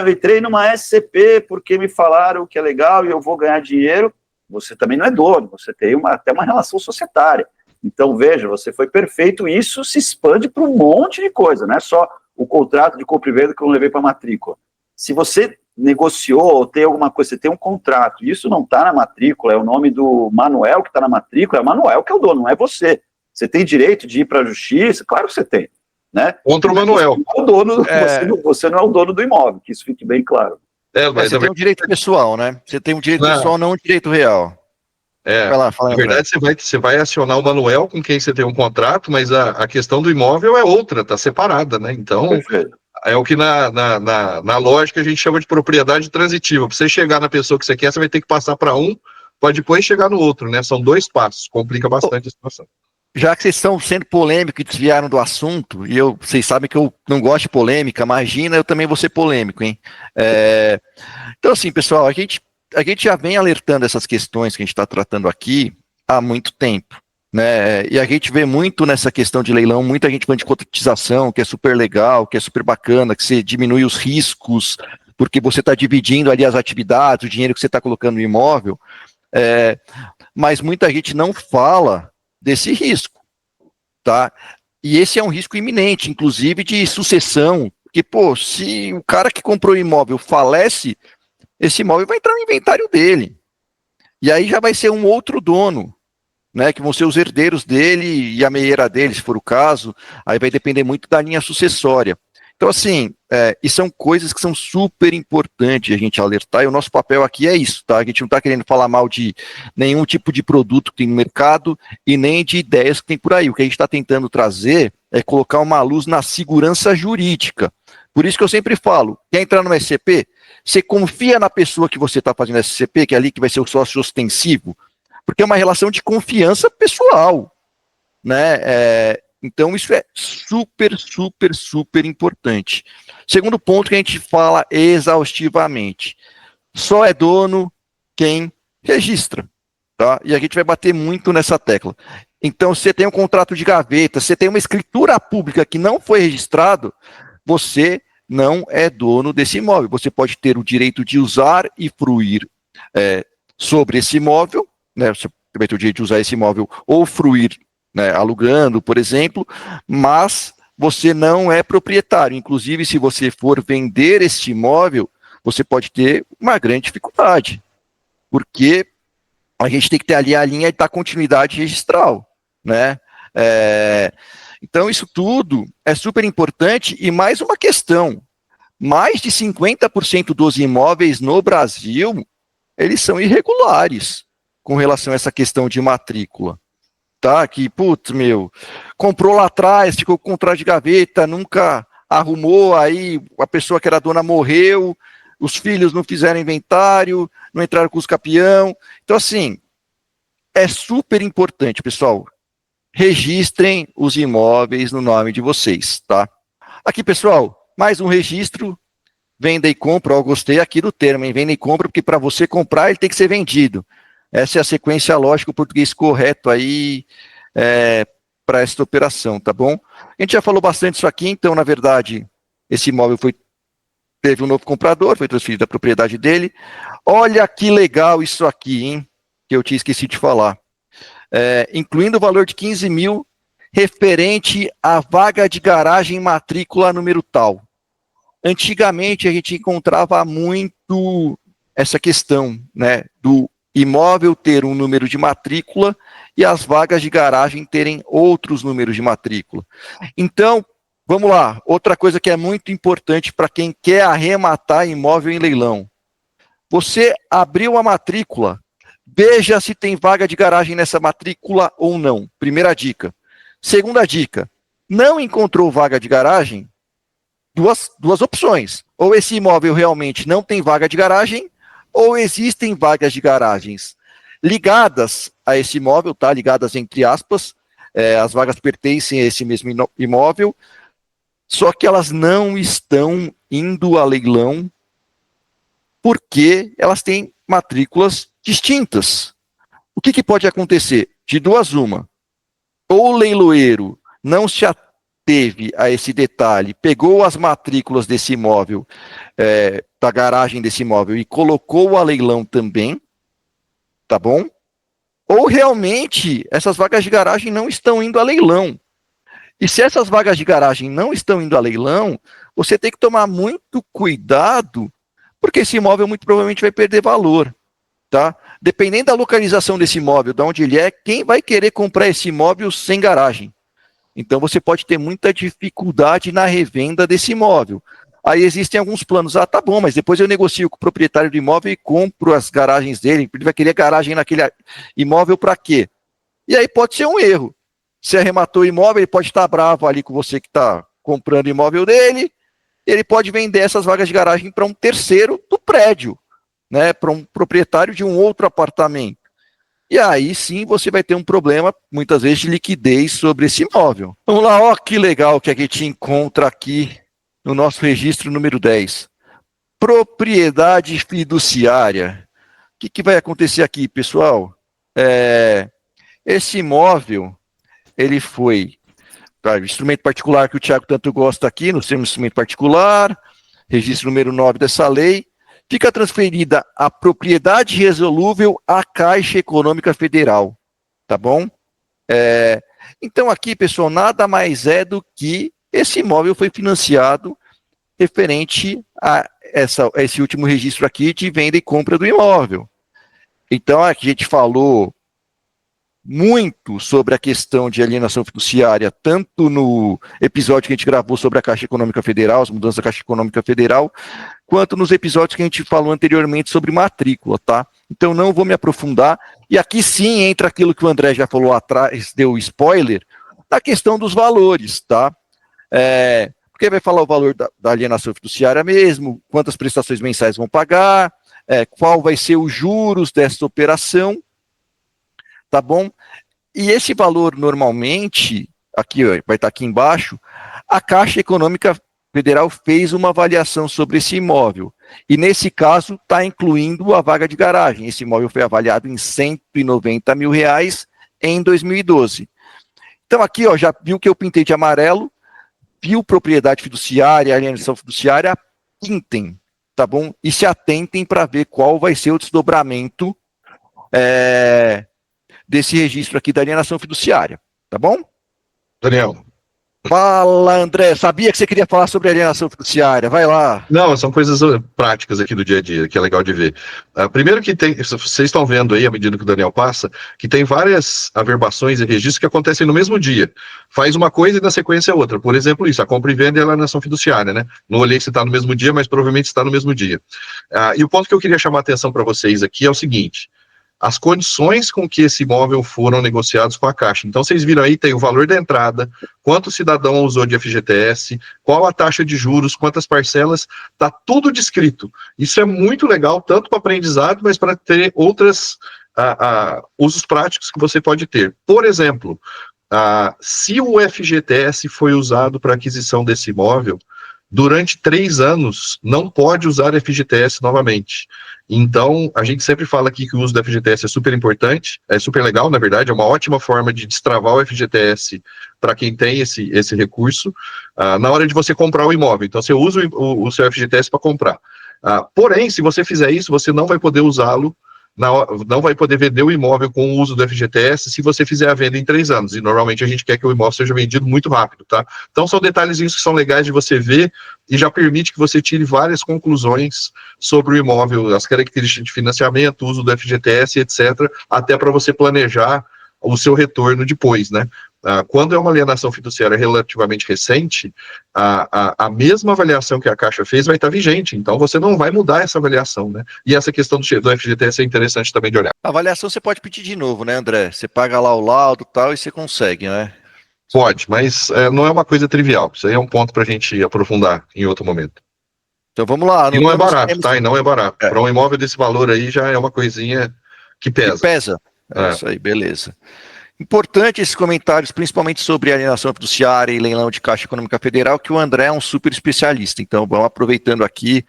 Eu entrei numa SCP porque me falaram que é legal e eu vou ganhar dinheiro. Você também não é dono, você tem até uma relação societária. Então, veja, você foi perfeito, e isso se expande para um monte de coisa, não é só o contrato de compra e venda que eu não levei para a matrícula. Se você negociou ou tem alguma coisa, você tem um contrato, e isso não está na matrícula, é o nome do Manuel que está na matrícula, é o Manuel que é o dono, não é você. Você tem direito de ir para a justiça? Claro que você tem. Né? Contra o Manuel. Você não é o dono do imóvel, que isso fique bem claro. Mas você tem um direito pessoal, né? Você tem um direito pessoal, não um direito real. Na verdade, você vai acionar o Manuel com quem você tem um contrato, mas a questão do imóvel é outra, está separada, né? Então, é o que na lógica a gente chama de propriedade transitiva. Para você chegar na pessoa que você quer, você vai ter que passar para um, pode depois chegar no outro, né? São 2 passos, complica bastante a situação. Já que vocês estão sendo polêmicos e desviaram do assunto, e vocês sabem que eu não gosto de polêmica, imagina, eu também vou ser polêmico, hein? Então, assim, pessoal, a gente já vem alertando essas questões que a gente está tratando aqui há muito tempo, né? E a gente vê muito nessa questão de leilão, muita gente falando de cotização, que é super legal, que é super bacana, que você diminui os riscos, porque você está dividindo ali as atividades, o dinheiro que você está colocando no imóvel, mas muita gente não fala desse risco, tá? E esse é um risco iminente, inclusive de sucessão, que, se o cara que comprou o imóvel falece, esse imóvel vai entrar no inventário dele, e aí já vai ser um outro dono, né, que vão ser os herdeiros dele e a meieira dele, se for o caso, aí vai depender muito da linha sucessória. Então, assim, e são coisas que são super importantes a gente alertar, e o nosso papel aqui é isso, tá? A gente não está querendo falar mal de nenhum tipo de produto que tem no mercado e nem de ideias que tem por aí. O que a gente está tentando trazer é colocar uma luz na segurança jurídica. Por isso que eu sempre falo, quer entrar no SCP? Você confia na pessoa que você está fazendo SCP, que é ali que vai ser o sócio ostensivo? Porque é uma relação de confiança pessoal, né? Então, isso é super, super, super importante. Segundo ponto que a gente fala exaustivamente, só é dono quem registra, tá? E a gente vai bater muito nessa tecla. Então, se você tem um contrato de gaveta, se você tem uma escritura pública que não foi registrado, você não é dono desse imóvel. Você pode ter o direito de usar e fruir sobre esse imóvel, né? Você vai ter o direito de usar esse imóvel ou fruir, né, alugando, por exemplo, mas você não é proprietário. Inclusive, se você for vender este imóvel, você pode ter uma grande dificuldade, porque a gente tem que ter ali a linha da continuidade registral, né? Então, isso tudo é super importante. E mais uma questão, mais de 50% dos imóveis no Brasil, eles são irregulares com relação a essa questão de matrícula. Tá, que, comprou lá atrás, ficou com contrato de gaveta, nunca arrumou, aí a pessoa que era dona morreu, os filhos não fizeram inventário, não entraram com os capião. Então, assim, é super importante, pessoal, registrem os imóveis no nome de vocês, tá? Aqui, pessoal, mais um registro, venda e compra. Eu gostei aqui do termo, hein? Venda e compra, porque para você comprar, ele tem que ser vendido. Essa é a sequência lógica, o português correto aí para esta operação, tá bom? A gente já falou bastante disso aqui, então, na verdade, esse imóvel teve um novo comprador, foi transferido da propriedade dele. Olha que legal isso aqui, hein? Que eu tinha esquecido de falar. Incluindo o valor de 15 mil, referente à vaga de garagem matrícula número tal. Antigamente, a gente encontrava muito essa questão, né, do imóvel ter um número de matrícula e as vagas de garagem terem outros números de matrícula. Então, Vamos lá, outra coisa que é muito importante para quem quer arrematar imóvel em leilão. Você abriu a matrícula, veja se tem vaga de garagem nessa matrícula ou não. Primeira dica. Segunda dica, não encontrou vaga de garagem? Duas opções. Ou esse imóvel realmente não tem vaga de garagem, ou existem vagas de garagens ligadas a esse imóvel, tá? Ligadas entre aspas, as vagas pertencem a esse mesmo imóvel, só que elas não estão indo a leilão porque elas têm matrículas distintas. O que pode acontecer? De duas uma. Ou o leiloeiro não se ateve a esse detalhe, pegou as matrículas desse imóvel, da garagem desse imóvel, e colocou a leilão também, tá bom? Ou realmente essas vagas de garagem não estão indo a leilão. E se essas vagas de garagem não estão indo a leilão, você tem que tomar muito cuidado, porque esse imóvel muito provavelmente vai perder valor, tá? Dependendo da localização desse imóvel, de onde ele é, quem vai querer comprar esse imóvel sem garagem? Então você pode ter muita dificuldade na revenda desse imóvel. Aí existem alguns planos, tá bom, mas depois eu negocio com o proprietário do imóvel e compro as garagens dele, ele vai querer garagem naquele imóvel para quê? E aí pode ser um erro. Se arrematou o imóvel, ele pode estar bravo ali com você que está comprando o imóvel dele, ele pode vender essas vagas de garagem para um terceiro do prédio, né, para um proprietário de um outro apartamento. E aí sim você vai ter um problema, muitas vezes, de liquidez sobre esse imóvel. Vamos lá, ó, que legal que a gente encontra aqui no nosso registro número 10. Propriedade fiduciária. O que vai acontecer aqui, pessoal? Esse imóvel, ele foi para o instrumento particular que o Thiago tanto gosta aqui, no termo instrumento particular, registro número 9 dessa lei, fica transferida a propriedade resolúvel à Caixa Econômica Federal, tá bom? Então aqui, pessoal, nada mais é do que esse imóvel foi financiado referente a esse último registro aqui de venda e compra do imóvel. Então aqui a gente falou muito sobre a questão de alienação fiduciária, tanto no episódio que a gente gravou sobre a Caixa Econômica Federal, as mudanças da Caixa Econômica Federal, quanto nos episódios que a gente falou anteriormente sobre matrícula, tá? Então não vou me aprofundar, e aqui sim entra aquilo que o André já falou atrás, deu spoiler, da questão dos valores, tá? Porque vai falar o valor da alienação fiduciária mesmo, quantas prestações mensais vão pagar, qual vai ser os juros dessa operação, tá bom? E esse valor, normalmente, aqui, ó, vai estar aqui embaixo, a Caixa Econômica Federal fez uma avaliação sobre esse imóvel. E, nesse caso, está incluindo a vaga de garagem. Esse imóvel foi avaliado em R$190 mil em 2012. Então, aqui, ó, já viu que eu pintei de amarelo, viu propriedade fiduciária, alienação fiduciária, pintem, tá bom? E se atentem para ver qual vai ser o desdobramento desse registro aqui da alienação fiduciária, tá bom? Daniel. Fala, André, sabia que você queria falar sobre alienação fiduciária, vai lá. Não, são coisas práticas aqui do dia a dia, que é legal de ver. Primeiro que tem, vocês estão vendo aí, à medida que o Daniel passa, que tem várias averbações e registros que acontecem no mesmo dia. Faz uma coisa e na sequência outra. Por exemplo, isso, a compra e venda e a alienação fiduciária, né? Não olhei se está no mesmo dia, mas provavelmente está no mesmo dia. E o ponto que eu queria chamar a atenção para vocês aqui é o seguinte: as condições com que esse imóvel foram negociados com a Caixa. Então, vocês viram aí, tem o valor da entrada, quanto o cidadão usou de FGTS, qual a taxa de juros, quantas parcelas, está tudo descrito. Isso é muito legal, tanto para aprendizado, mas para ter outros usos práticos que você pode ter. Por exemplo, se o FGTS foi usado para aquisição desse imóvel, durante 3 anos, não pode usar FGTS novamente. Então, a gente sempre fala aqui que o uso do FGTS é super importante, é super legal, na verdade, é uma ótima forma de destravar o FGTS para quem tem esse recurso, na hora de você comprar o imóvel. Então, você usa o seu FGTS para comprar. Porém, se você fizer isso, você não vai poder usá-lo, não vai poder vender o imóvel com o uso do FGTS se você fizer a venda em 3 anos, e normalmente a gente quer que o imóvel seja vendido muito rápido, tá? Então são detalhezinhos que são legais de você ver e já permite que você tire várias conclusões sobre o imóvel, as características de financiamento, o uso do FGTS, etc., até para você planejar o seu retorno depois, né? quando é uma alienação fiduciária relativamente recente, a mesma avaliação que a Caixa fez vai estar vigente, então você não vai mudar essa avaliação, né? E essa questão do FGTS é interessante também de olhar. A avaliação você pode pedir de novo, né, André? Você paga lá o laudo e tal e você consegue, né? Pode, mas não é uma coisa trivial. Isso aí é um ponto para a gente aprofundar em outro momento. Então vamos lá. E não é barato, tá? E não é barato. Para um imóvel desse valor aí já é uma coisinha que pesa. Que pesa. É isso aí, beleza. Importante esses comentários, principalmente sobre alienação fiduciária e leilão de Caixa Econômica Federal, que o André é um super especialista. Então, vamos aproveitando aqui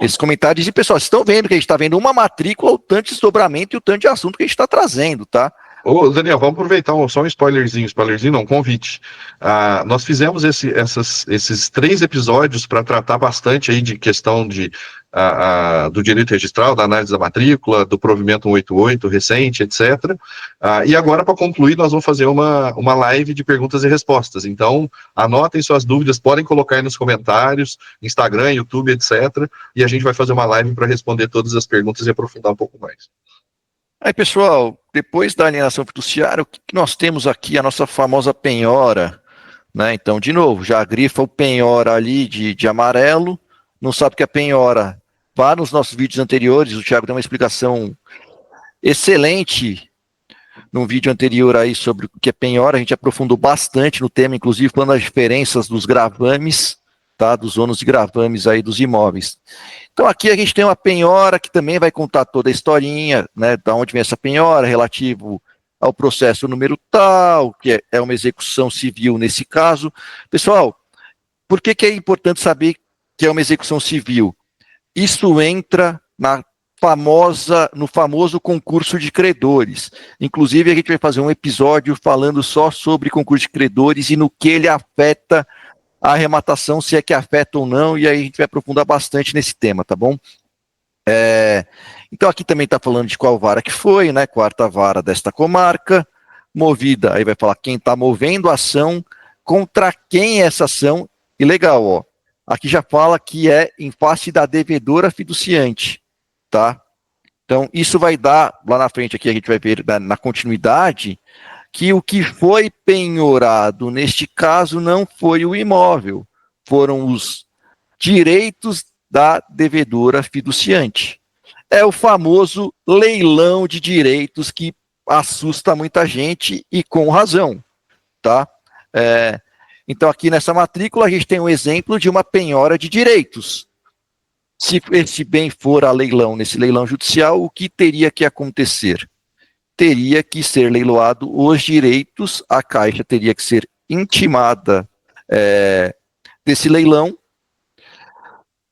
esses comentários. E, pessoal, vocês estão vendo que a gente está vendo uma matrícula, o tanto de desdobramento e o tanto de assunto que a gente está trazendo, tá? Ô, Daniel, vamos aproveitar só um spoilerzinho não, um convite. Nós fizemos esses 3 episódios para tratar bastante aí de questão do direito registral, da análise da matrícula, do provimento 188 recente, etc. E agora, para concluir, nós vamos fazer uma live de perguntas e respostas. Então, anotem suas dúvidas, podem colocar aí nos comentários, Instagram, YouTube, etc. E a gente vai fazer uma live para responder todas as perguntas e aprofundar um pouco mais. Aí, pessoal, depois da alienação fiduciária, o que nós temos aqui? A nossa famosa penhora, né? Então, de novo, já grifa o penhora ali de amarelo, não sabe que a penhora, vá nos nossos vídeos anteriores, o Thiago deu uma explicação excelente num vídeo anterior aí sobre o que é penhora, a gente aprofundou bastante no tema, inclusive falando das diferenças dos gravames, tá? Dos ônus e gravames aí dos imóveis. Então aqui a gente tem uma penhora que também vai contar toda a historinha, né, da onde vem essa penhora, relativo ao processo número tal, que é uma execução civil nesse caso. Pessoal, por que é importante saber que é uma execução civil? Isso entra no famoso concurso de credores. Inclusive a gente vai fazer um episódio falando só sobre concurso de credores e no que ele afeta a arrematação, se é que afeta ou não, e aí a gente vai aprofundar bastante nesse tema, tá bom? Então aqui também está falando de qual vara que foi, né? 4ª vara desta comarca, movida, aí vai falar quem está movendo a ação, contra quem é essa ação, e legal, ó, aqui já fala que é em face da devedora fiduciante, tá? Então isso vai dar, lá na frente aqui a gente vai ver na continuidade, que o que foi penhorado, neste caso, não foi o imóvel, foram os direitos da devedora fiduciante. É o famoso leilão de direitos que assusta muita gente e com razão, tá? Então aqui nessa matrícula a gente tem um exemplo de uma penhora de direitos. Se esse bem for a leilão, nesse leilão judicial, o que teria que acontecer? Teria que ser leiloado os direitos, a Caixa teria que ser intimada desse leilão,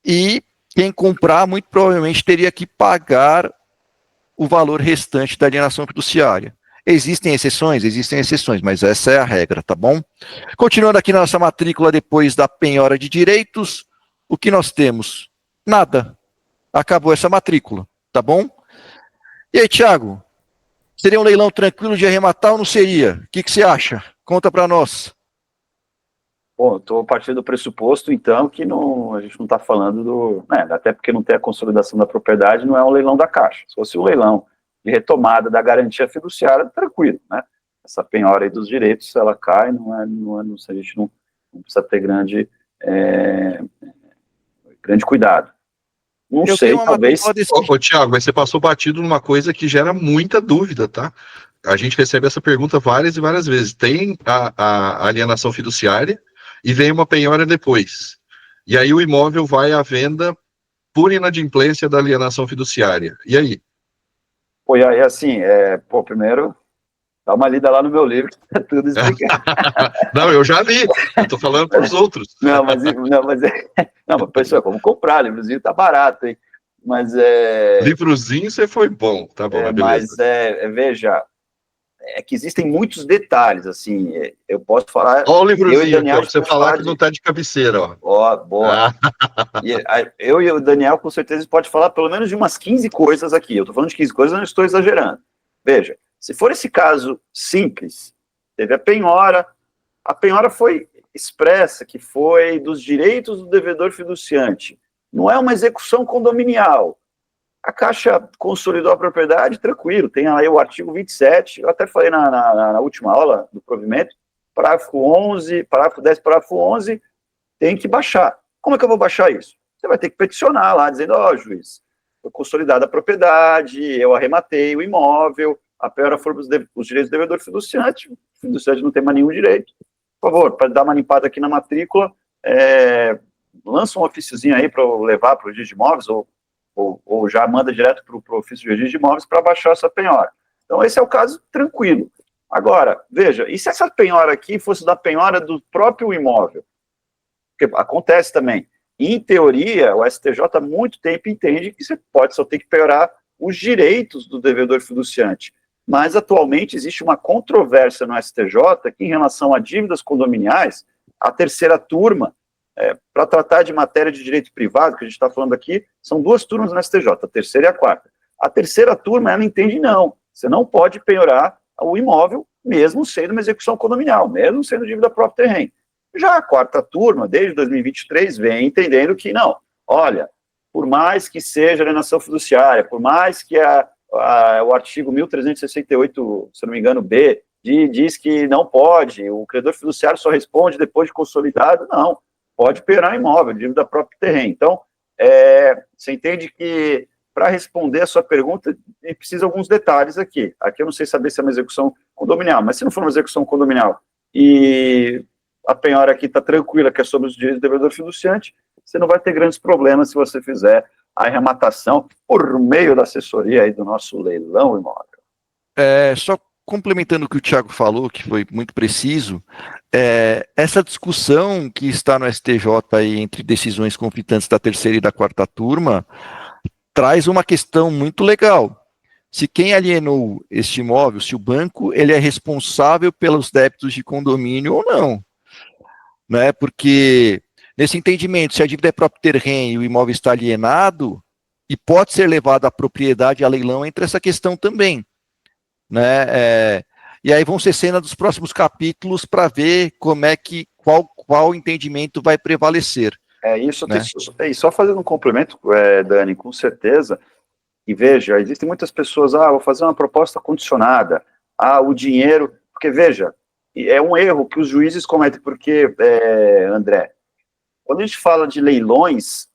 e quem comprar, muito provavelmente, teria que pagar o valor restante da alienação fiduciária. Existem exceções, mas essa é a regra, tá bom? Continuando aqui na nossa matrícula, depois da penhora de direitos, o que nós temos? Nada. Acabou essa matrícula, tá bom? E aí, Thiago? Seria um leilão tranquilo de arrematar ou não seria? O que você acha? Conta para nós. Bom, estou partindo do pressuposto, então, que a gente não está falando até porque não tem a consolidação da propriedade, não é um leilão da Caixa. Se fosse um leilão de retomada da garantia fiduciária, tranquilo, né? Essa penhora aí dos direitos, ela cai, a gente não precisa ter grande cuidado. Não sei, talvez... Ô, Thiago, mas você passou batido numa coisa que gera muita dúvida, tá? A gente recebe essa pergunta várias e várias vezes. Tem a alienação fiduciária e vem uma penhora depois. E aí o imóvel vai à venda por inadimplência da alienação fiduciária. E aí? Pô, e aí, assim, primeiro, dá uma lida lá no meu livro, que tá tudo explicado. Não, eu já li, eu tô falando para os outros. mas pessoal, vamos comprar, livrozinho tá barato, hein? Mas livrozinho você foi bom, tá bom, beleza. Mas veja, que existem muitos detalhes, assim, eu posso falar... Olha o livrozinho aqui, pra você falar que não tá de cabeceira, ó. Ó, boa. Eu e o Daniel, com certeza, pode falar pelo menos de umas 15 coisas aqui. Eu tô falando de 15 coisas, não estou exagerando. Veja, se for esse caso simples, teve a penhora foi expressa, que foi dos direitos do devedor fiduciante. Não é uma execução condominial. A Caixa consolidou a propriedade, tranquilo, tem aí o artigo 27, eu até falei na última aula do provimento, parágrafo 11, parágrafo 10, parágrafo 11, tem que baixar. Como é que eu vou baixar isso? Você vai ter que peticionar lá, dizendo, juiz, foi consolidada a propriedade, eu arrematei o imóvel, a penhora for os direitos do devedor fiduciante, o fiduciante não tem mais nenhum direito. Por favor, para dar uma limpada aqui na matrícula, lança um ofíciozinho aí para eu levar para o registro de imóveis, ou já manda direto para o ofício de registro de imóveis para baixar essa penhora. Então, esse é o caso tranquilo. Agora, veja, e se essa penhora aqui fosse da penhora do próprio imóvel? Porque acontece também. Em teoria, o STJ há muito tempo entende que você pode só ter que penhorar os direitos do devedor fiduciante. Mas, atualmente, existe uma controvérsia no STJ que, em relação a dívidas condominiais, a terceira turma, para tratar de matéria de direito privado, que a gente está falando aqui, são 2 turmas no STJ, a terceira e a quarta. A terceira turma, ela entende não. Você não pode penhorar o imóvel, mesmo sendo uma execução condominial, mesmo sendo dívida própria terreno. Já a quarta turma, desde 2023, vem entendendo que não. Olha, por mais que seja alienação fiduciária, por mais que o artigo 1368, se não me engano, B, diz que não pode, o credor fiduciário só responde depois de consolidado, não. Pode penhorar imóvel, dívida própria terreno. Então, você entende que, para responder a sua pergunta, precisa de alguns detalhes aqui. Aqui eu não sei saber se é uma execução condominial, mas se não for uma execução condominial e a penhora aqui está tranquila, que é sobre os direitos do devedor fiduciante, você não vai ter grandes problemas se você fizer a arrematação por meio da assessoria aí do nosso leilão imóvel. Só complementando o que o Thiago falou, que foi muito preciso, essa discussão que está no STJ aí entre decisões conflitantes da terceira e da quarta turma traz uma questão muito legal. Se quem alienou este imóvel, se o banco ele é responsável pelos débitos de condomínio ou não, né? Porque nesse entendimento, se a dívida é próprio terreno e o imóvel está alienado, e pode ser levado à propriedade a leilão, entra essa questão também, né? E aí vão ser cena dos próximos capítulos para ver como é que qual entendimento vai prevalecer. Isso, né? Só fazendo um complemento, Dani, com certeza. E veja, existem muitas pessoas, vou fazer uma proposta condicionada, o dinheiro, porque veja, é um erro que os juízes cometem, porque, André, quando a gente fala de leilões,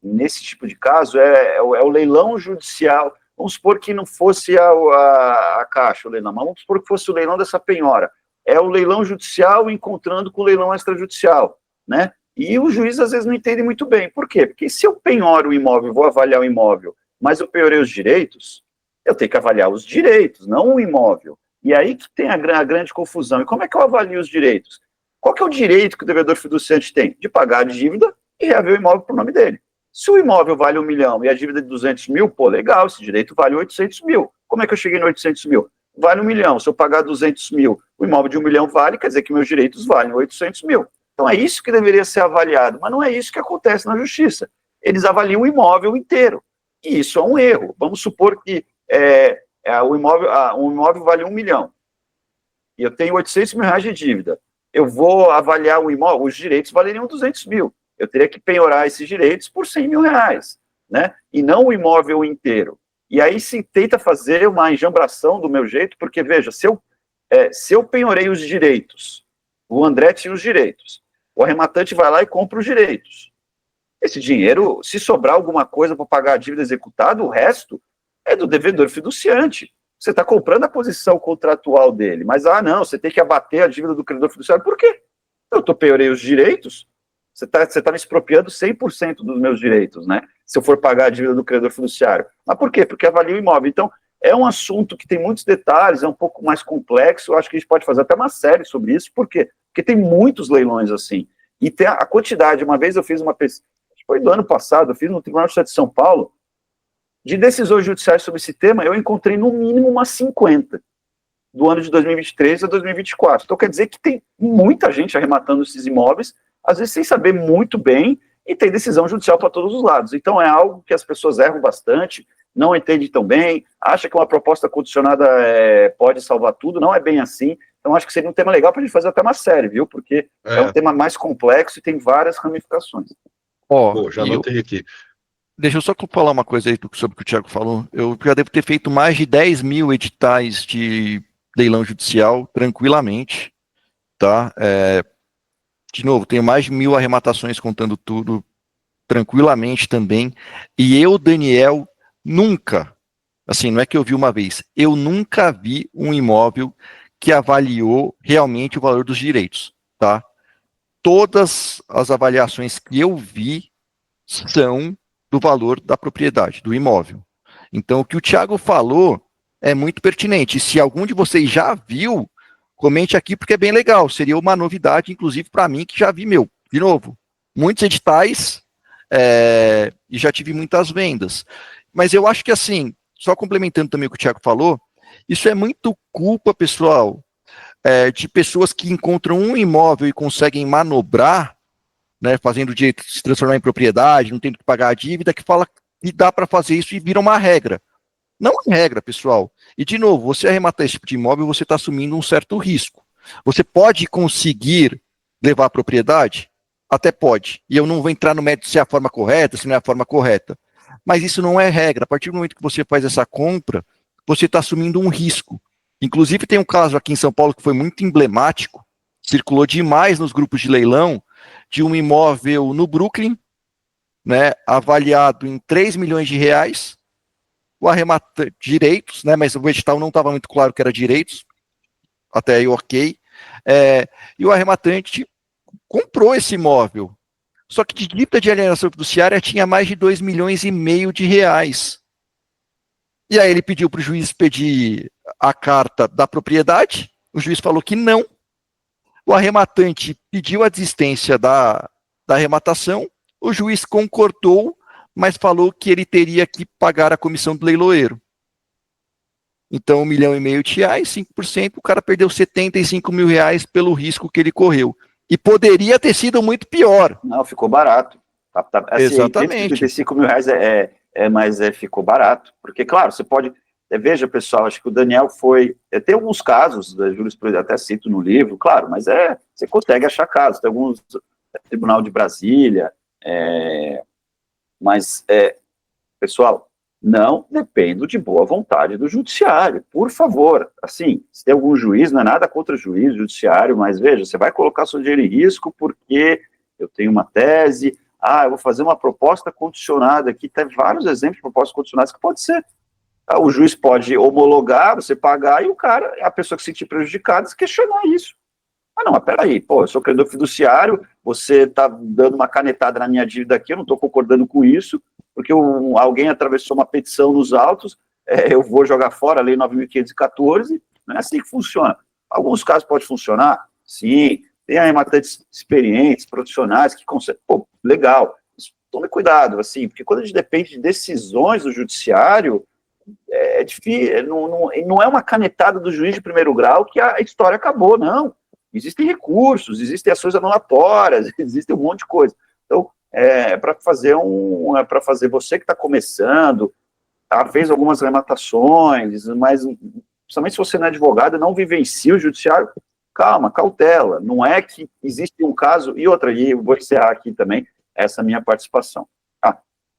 nesse tipo de caso, é o leilão judicial, vamos supor que não fosse a Caixa, o leilão, mas vamos supor que fosse o leilão dessa penhora, é o leilão judicial encontrando com o leilão extrajudicial, né? E os juízes às vezes não entendem muito bem. Por quê? Porque se eu penhoro o imóvel, vou avaliar o imóvel, mas eu penhorei os direitos, eu tenho que avaliar os direitos, não o imóvel. E aí que tem a grande confusão. E como é que eu avalio os direitos? Qual que é o direito que o devedor fiduciante tem? De pagar a dívida e reaver o imóvel para o nome dele. Se o imóvel vale 1 milhão e a dívida é de 200 mil, legal, esse direito vale 800 mil. Como é que eu cheguei no 800 mil? Vale 1 milhão. Se eu pagar 200 mil, o imóvel de 1 milhão vale, quer dizer que meus direitos valem 800 mil. Então é isso que deveria ser avaliado, mas não é isso que acontece na justiça. Eles avaliam o imóvel inteiro, e isso é um erro. Vamos supor que um imóvel vale 1 milhão, e eu tenho 800 mil reais de dívida. Eu vou avaliar o imóvel, os direitos valeriam 200 mil. Eu teria que penhorar esses direitos por 100 mil reais, né? E não o imóvel inteiro. E aí se tenta fazer uma enjambração do meu jeito, porque, veja, se eu penhorei os direitos, o André tinha os direitos, o arrematante vai lá e compra os direitos. Esse dinheiro, se sobrar alguma coisa para pagar a dívida executada, o resto é do devedor fiduciante. Você está comprando a posição contratual dele, mas, não, você tem que abater a dívida do credor fiduciário. Por quê? Eu penhorei os direitos, você tá me expropriando 100% dos meus direitos, né? Se eu for pagar a dívida do credor fiduciário. Mas por quê? Porque avalia o imóvel. Então, é um assunto que tem muitos detalhes, é um pouco mais complexo, eu acho que a gente pode fazer até uma série sobre isso. Por quê? Porque tem muitos leilões assim. E tem a quantidade, uma vez eu fiz uma pesquisa, foi do ano passado, eu fiz no Tribunal de Justiça de São Paulo, de decisões judiciais sobre esse tema, eu encontrei no mínimo umas 50, do ano de 2023 a 2024. Então quer dizer que tem muita gente arrematando esses imóveis, às vezes sem saber muito bem, e tem decisão judicial para todos os lados. Então é algo que as pessoas erram bastante, não entendem tão bem, acham que uma proposta condicionada pode salvar tudo, não é bem assim. Então acho que seria um tema legal para a gente fazer até uma série, viu? Porque é um tema mais complexo e tem várias ramificações. Já anotei aqui. Deixa eu só falar uma coisa aí sobre o que o Thiago falou. Eu já devo ter feito mais de 10 mil editais de leilão judicial tranquilamente, tá? De novo, tenho mais de 1.000 arrematações contando tudo tranquilamente também. E eu, Daniel, nunca, assim, não é que eu vi uma vez, eu nunca vi um imóvel que avaliou realmente o valor dos direitos, tá? Todas as avaliações que eu vi são do valor da propriedade, do imóvel. Então, o que o Thiago falou é muito pertinente. E se algum de vocês já viu, comente aqui, porque é bem legal. Seria uma novidade, inclusive, para mim, que já vi meu. De novo, muitos editais e já tive muitas vendas. Mas eu acho que, assim, só complementando também o que o Thiago falou, isso é muito culpa, pessoal, de pessoas que encontram um imóvel e conseguem manobrar, né, fazendo o direito se transformar em propriedade, não tendo que pagar a dívida, que fala que dá para fazer isso e vira uma regra. Não é regra, pessoal. E, de novo, você arrematar esse tipo de imóvel, você está assumindo um certo risco. Você pode conseguir levar a propriedade? Até pode. E eu não vou entrar no mérito se é a forma correta, se não é a forma correta. Mas isso não é regra. A partir do momento que você faz essa compra, você está assumindo um risco. Inclusive, tem um caso aqui em São Paulo que foi muito emblemático, circulou demais nos grupos de leilão, de um imóvel no Brooklyn, né, avaliado em 3 milhões de reais, o arrematante, direitos, né, mas o edital não estava muito claro que era direitos, até aí ok, e o arrematante comprou esse imóvel, só que de dívida de alienação fiduciária tinha mais de 2 milhões e meio de reais. E aí ele pediu para o juiz pedir a carta da propriedade, o juiz falou que não, o arrematante pediu a desistência da arrematação, o juiz concordou, mas falou que ele teria que pagar a comissão do leiloeiro. Então, 1,5 milhão de reais, 5%, o cara perdeu 75 mil reais pelo risco que ele correu. E poderia ter sido muito pior. Não, ficou barato. Assim, exatamente. 55 mil reais mas ficou barato. Porque, claro, você pode... veja, pessoal, acho que o Daniel foi... tem alguns casos da jurisprudência, até cito no livro, claro, mas você consegue achar casos. Tem alguns... Tribunal de Brasília, mas, pessoal, não dependo de boa vontade do judiciário, por favor. Assim, se tem algum juiz, não é nada contra o juiz, judiciário, mas veja, você vai colocar seu dinheiro em risco porque eu tenho uma tese, eu vou fazer uma proposta condicionada aqui, tem vários exemplos de propostas condicionadas que pode ser. O juiz pode homologar, você pagar, e a pessoa que se sentir prejudicada, se questionar isso. Não, mas peraí, eu sou credor fiduciário, você está dando uma canetada na minha dívida aqui, eu não estou concordando com isso, porque alguém atravessou uma petição nos autos, eu vou jogar fora a lei 9.514, não é assim que funciona. Alguns casos pode funcionar, sim, tem arrematantes experientes, profissionais, que conseguem, legal, tome cuidado, assim, porque quando a gente depende de decisões do judiciário, é difícil, não é uma canetada do juiz de primeiro grau que a história acabou, não. Existem recursos, existem ações anulatórias, existe um monte de coisa. Então, para fazer você que está começando, fez algumas arrematações, mas principalmente se você não é advogado, não vivencia o judiciário, calma, cautela. Não é que existe um caso, e eu vou encerrar aqui também essa minha participação.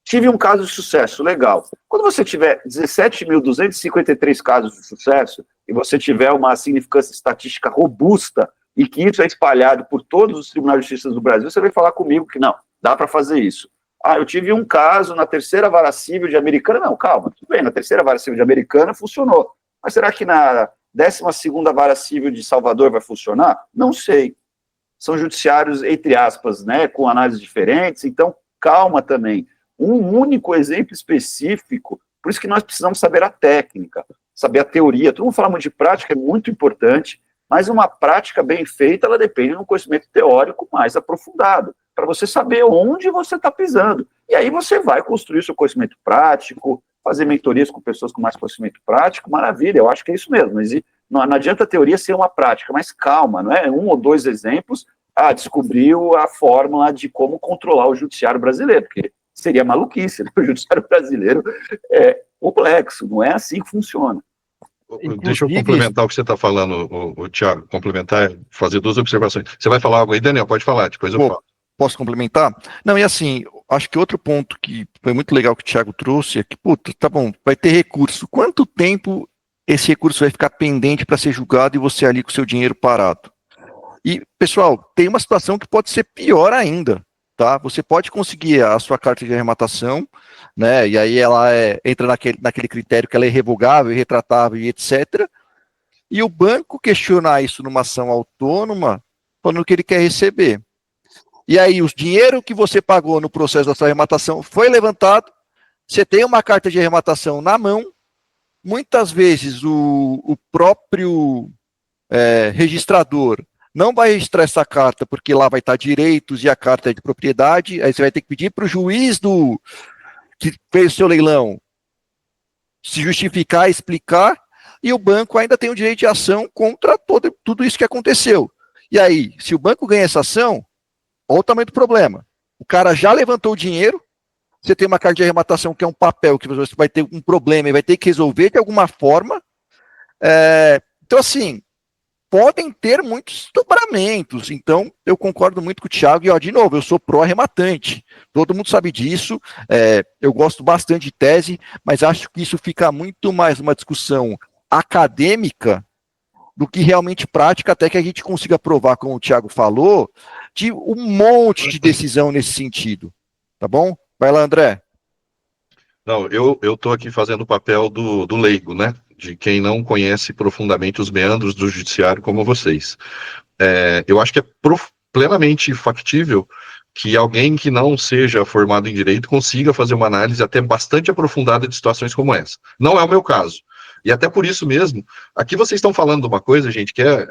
Tive um caso de sucesso, legal. Quando você tiver 17.253 casos de sucesso, e você tiver uma significância estatística robusta, e que isso é espalhado por todos os tribunais de justiça do Brasil, você vai falar comigo que não, dá para fazer isso. Eu tive um caso na terceira vara civil de Americana, não, calma, tudo bem, na terceira vara civil de Americana funcionou, mas será que na 12ª vara civil de Salvador vai funcionar? Não sei. São judiciários, entre aspas, né, com análises diferentes, então calma também. Um único exemplo específico, por isso que nós precisamos saber a técnica, saber a teoria. Todo mundo fala muito de prática, é muito importante, mas uma prática bem feita, ela depende de um conhecimento teórico mais aprofundado, para você saber onde você está pisando. E aí você vai construir seu conhecimento prático, fazer mentorias com pessoas com mais conhecimento prático, maravilha, eu acho que é isso mesmo. Não adianta a teoria ser uma prática, mas calma, não é 1 ou 2 exemplos, descobriu a fórmula de como controlar o judiciário brasileiro, porque seria maluquice, né? O judiciário brasileiro é complexo, não é assim que funciona. Deixa eu complementar o que você está falando, o Thiago, complementar, fazer 2 observações. Você vai falar algo aí, Daniel? Pode falar, depois eu falo. Posso complementar? Não, e assim, acho que outro ponto que foi muito legal que o Thiago trouxe é que, puta, tá bom, vai ter recurso. Quanto tempo esse recurso vai ficar pendente para ser julgado e você ali com o seu dinheiro parado? E, pessoal, tem uma situação que pode ser pior ainda, tá? Você pode conseguir a sua carta de arrematação, né? E aí ela entra naquele critério que ela é revogável, irretratável e etc. E o banco questionar isso numa ação autônoma, falando que ele quer receber. E aí, o dinheiro que você pagou no processo da sua arrematação foi levantado, você tem uma carta de arrematação na mão, muitas vezes o próprio registrador não vai registrar essa carta, porque lá vai estar direitos e a carta é de propriedade, aí você vai ter que pedir para o juiz que fez o seu leilão se justificar, explicar, e o banco ainda tem o direito de ação contra tudo isso que aconteceu. E aí, se o banco ganha essa ação, olha o tamanho do problema. O cara já levantou o dinheiro, você tem uma carta de arrematação que é um papel que você vai ter um problema e vai ter que resolver de alguma forma. Então, assim, podem ter muitos dobramentos. Então, eu concordo muito com o Thiago. E, de novo, eu sou pró-arrematante. Todo mundo sabe disso. Eu gosto bastante de tese, mas acho que isso fica muito mais uma discussão acadêmica do que realmente prática, até que a gente consiga provar, como o Thiago falou, de um monte de decisão nesse sentido. Tá bom? Vai lá, André. Não, eu estou aqui fazendo o papel do leigo, né? De quem não conhece profundamente os meandros do judiciário como vocês. Eu acho que é plenamente factível que alguém que não seja formado em direito consiga fazer uma análise até bastante aprofundada de situações como essa. Não é o meu caso. E até por isso mesmo, aqui vocês estão falando de uma coisa, gente, que é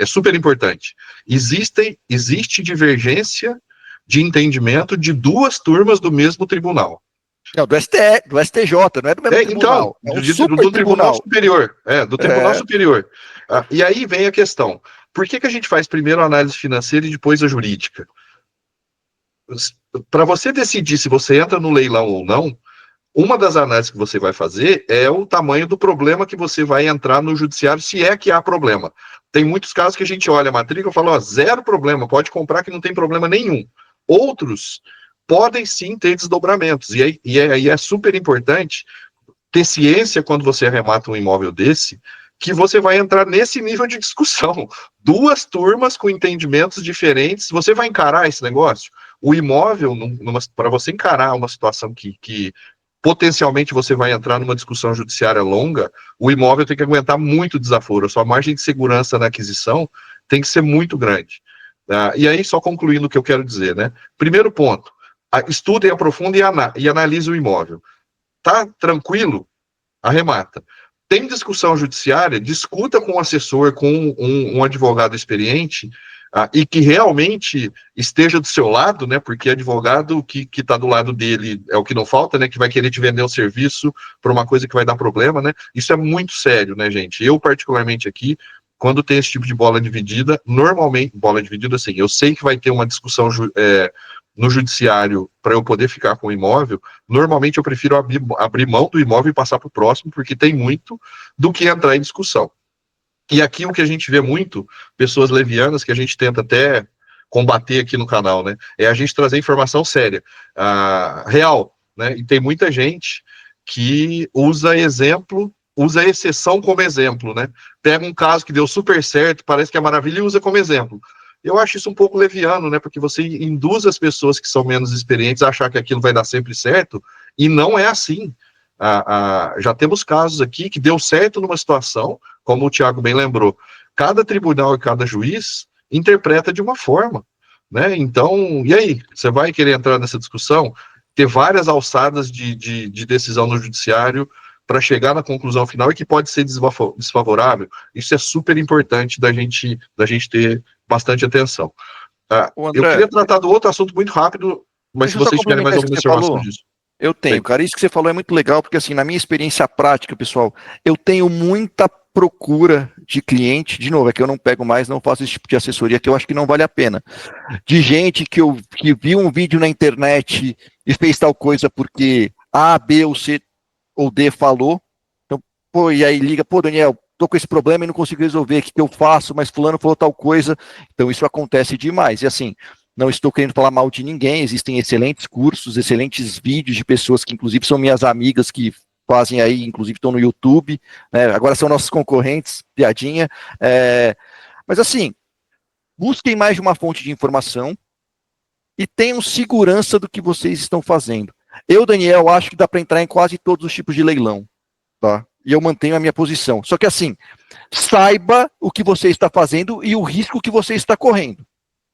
super importante. Existe divergência de entendimento de duas turmas do mesmo tribunal. Não, do STJ, não é do mesmo tribunal. Então, do Tribunal Superior. Do Tribunal Superior. E aí vem a questão. Por que a gente faz primeiro a análise financeira e depois a jurídica? Para você decidir se você entra no leilão ou não, uma das análises que você vai fazer é o tamanho do problema que você vai entrar no judiciário, se é que há problema. Tem muitos casos que a gente olha a matrícula e fala, zero problema, pode comprar que não tem problema nenhum. Outros podem sim ter desdobramentos, e aí é super importante ter ciência quando você arremata um imóvel desse, que você vai entrar nesse nível de discussão. Duas turmas com entendimentos diferentes, você vai encarar esse negócio? O imóvel, para você encarar uma situação que potencialmente você vai entrar numa discussão judiciária longa, o imóvel tem que aguentar muito desaforo, a sua margem de segurança na aquisição tem que ser muito grande. E aí, só concluindo o que eu quero dizer, né? Primeiro ponto, estudem, aprofundem e analise o imóvel. Tá tranquilo? Arremata. Tem discussão judiciária? Discuta com um assessor, com um advogado experiente, e que realmente esteja do seu lado, né? Porque advogado que está do lado dele é o que não falta, né? Que vai querer te vender um serviço para uma coisa que vai dar problema, né? Isso é muito sério, né, gente? Eu, particularmente aqui, quando tem esse tipo de bola dividida, normalmente, bola dividida assim, eu sei que vai ter uma discussão no judiciário para eu poder ficar com o imóvel, normalmente eu prefiro abrir mão do imóvel e passar para o próximo, porque tem muito do que entrar em discussão. E aqui o que a gente vê muito, pessoas levianas, que a gente tenta até combater aqui no canal, né, é a gente trazer informação séria, real, né, e tem muita gente que usa exceção como exemplo, né, pega um caso que deu super certo, parece que é maravilha e usa como exemplo. Eu acho isso um pouco leviano, né, porque você induz as pessoas que são menos experientes a achar que aquilo vai dar sempre certo, e não é assim. Já temos casos aqui que deu certo numa situação, como o Thiago bem lembrou, cada tribunal e cada juiz interpreta de uma forma, né? Então, e aí? Você vai querer entrar nessa discussão? Ter várias alçadas de decisão no judiciário para chegar na conclusão final e que pode ser desfavorável? Isso é super importante da gente ter bastante atenção. André, eu queria tratar do outro assunto muito rápido, mas se vocês tiverem mais alguma observação disso. Eu tenho, cara, isso que você falou é muito legal, porque assim, na minha experiência prática, pessoal, eu tenho muita procura de cliente, de novo, é que eu não pego mais, não faço esse tipo de assessoria, que eu acho que não vale a pena, de gente que viu um vídeo na internet e fez tal coisa porque A, B ou C ou D falou, então, e aí liga, Daniel, tô com esse problema e não consigo resolver, o que eu faço, mas fulano falou tal coisa, então isso acontece demais, e assim, Não estou querendo falar mal de ninguém, existem excelentes cursos, excelentes vídeos de pessoas que, inclusive, são minhas amigas que fazem aí, inclusive estão no YouTube, né? Agora são nossos concorrentes, piadinha. Mas assim, busquem mais de uma fonte de informação e tenham segurança do que vocês estão fazendo. Eu, Daniel, acho que dá para entrar em quase todos os tipos de leilão, tá? E eu mantenho a minha posição. Só que assim, saiba o que você está fazendo e o risco que você está correndo.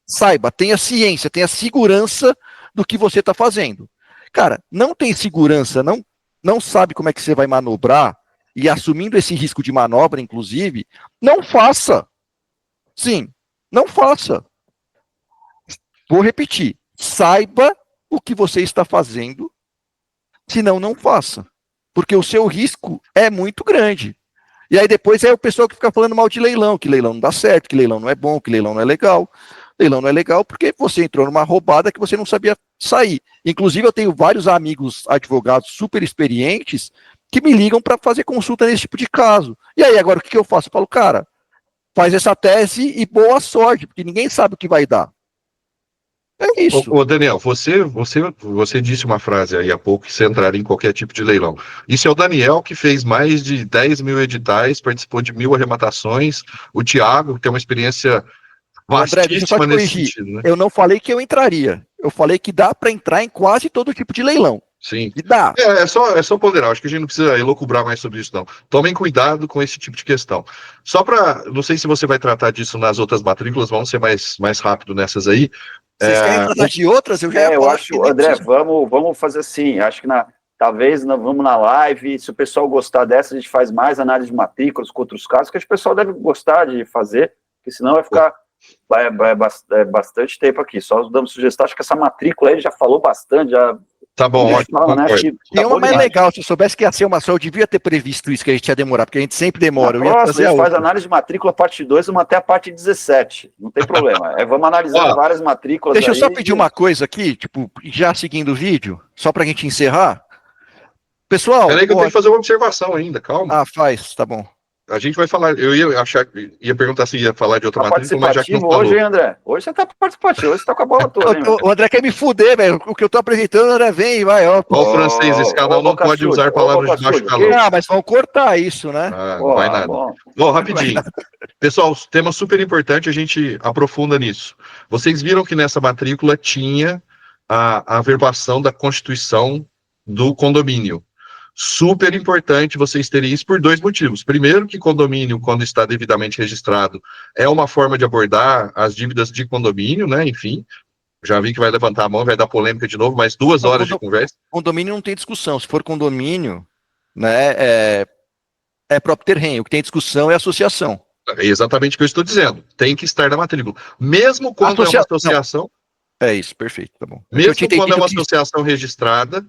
Saiba, tenha ciência, tenha segurança do que você está fazendo. Cara, não tem segurança, não sabe como é que você vai manobrar, e assumindo esse risco de manobra, inclusive, não faça. Sim, não faça. Vou repetir, saiba o que você está fazendo, senão não faça. Porque o seu risco é muito grande. E aí depois é o pessoal que fica falando mal de leilão, que leilão não dá certo, que leilão não é bom, que leilão não é legal. Leilão não é legal porque você entrou numa roubada que você não sabia sair. Inclusive, eu tenho vários amigos advogados super experientes que me ligam para fazer consulta nesse tipo de caso. E aí, agora, o que eu faço? Eu falo, cara, faz essa tese e boa sorte, porque ninguém sabe o que vai dar. É isso. Ô, Daniel, você disse uma frase aí há pouco que você entraria em qualquer tipo de leilão. Isso é o Daniel, que fez mais de 10 mil editais, participou de 1000 arrematações. O Thiago, que tem uma experiência André, deixa eu só te vastíssima nesse corrigir. sentido, né? Eu não falei que eu entraria. Eu falei que dá para entrar em quase todo tipo de leilão. Sim. E dá. É só ponderar. Acho que a gente não precisa elocubrar mais sobre isso, não. Tomem cuidado com esse tipo de questão. Só para. Não sei se você vai tratar disso nas outras matrículas, vamos ser mais rápido nessas aí. Vocês querem tratar de outras? Eu já ia eu falar acho, que nem André, preciso. vamos fazer assim. Acho que talvez vamos na live. Se o pessoal gostar dessa, a gente faz mais análise de matrículas com outros casos, que o pessoal deve gostar de fazer, porque senão vai ficar bastante tempo aqui. Só damos sugestão. Acho que essa matrícula aí já falou bastante, já. Tá bom, ótimo. Fala, né? Acho que Tem tá uma bom mais demais. legal, se eu soubesse que ia ser uma só, eu devia ter previsto isso, que a gente ia demorar, porque a gente sempre demora. Eu ia Próximo, fazer a a gente faz outra. análise de matrícula parte 2, vamos até a parte 17. Não tem problema. Vamos analisando várias matrículas. Deixa eu só aí, pedir uma coisa aqui, tipo, já seguindo o vídeo, só pra gente encerrar. Pessoal. Peraí que eu tenho que fazer uma observação ainda, calma. Faz, tá bom. A gente vai falar. Eu ia perguntar se ia falar de outra Tá matrícula, mas já que não participativo falou. hoje, hein, André? Hoje você tá participativo, hoje você tá com a bola toda, hein, O André quer me fuder, velho. O que eu tô apresentando, o André vem, vai, ó. Ó, o francês, esse canal não pode usar palavras de baixo calor. Mas vão cortar isso, né? Não vai nada. Bom, rapidinho. Pessoal, tema super importante, a gente aprofunda nisso. Vocês viram que nessa matrícula tinha a averbação da constituição do condomínio. Super importante vocês terem isso por 2 motivos. Primeiro, que condomínio, quando está devidamente registrado, é uma forma de abordar as dívidas de condomínio, né? Enfim, já vi que vai levantar a mão, vai dar polêmica de novo, mas 2 horas de conversa. Condomínio não tem discussão. Se for condomínio, né, é próprio terreno. O que tem discussão é associação. É exatamente o que eu estou dizendo. Tem que estar na matrícula. Mesmo quando é uma associação. É isso, perfeito, tá bom. Mesmo quando é uma associação registrada,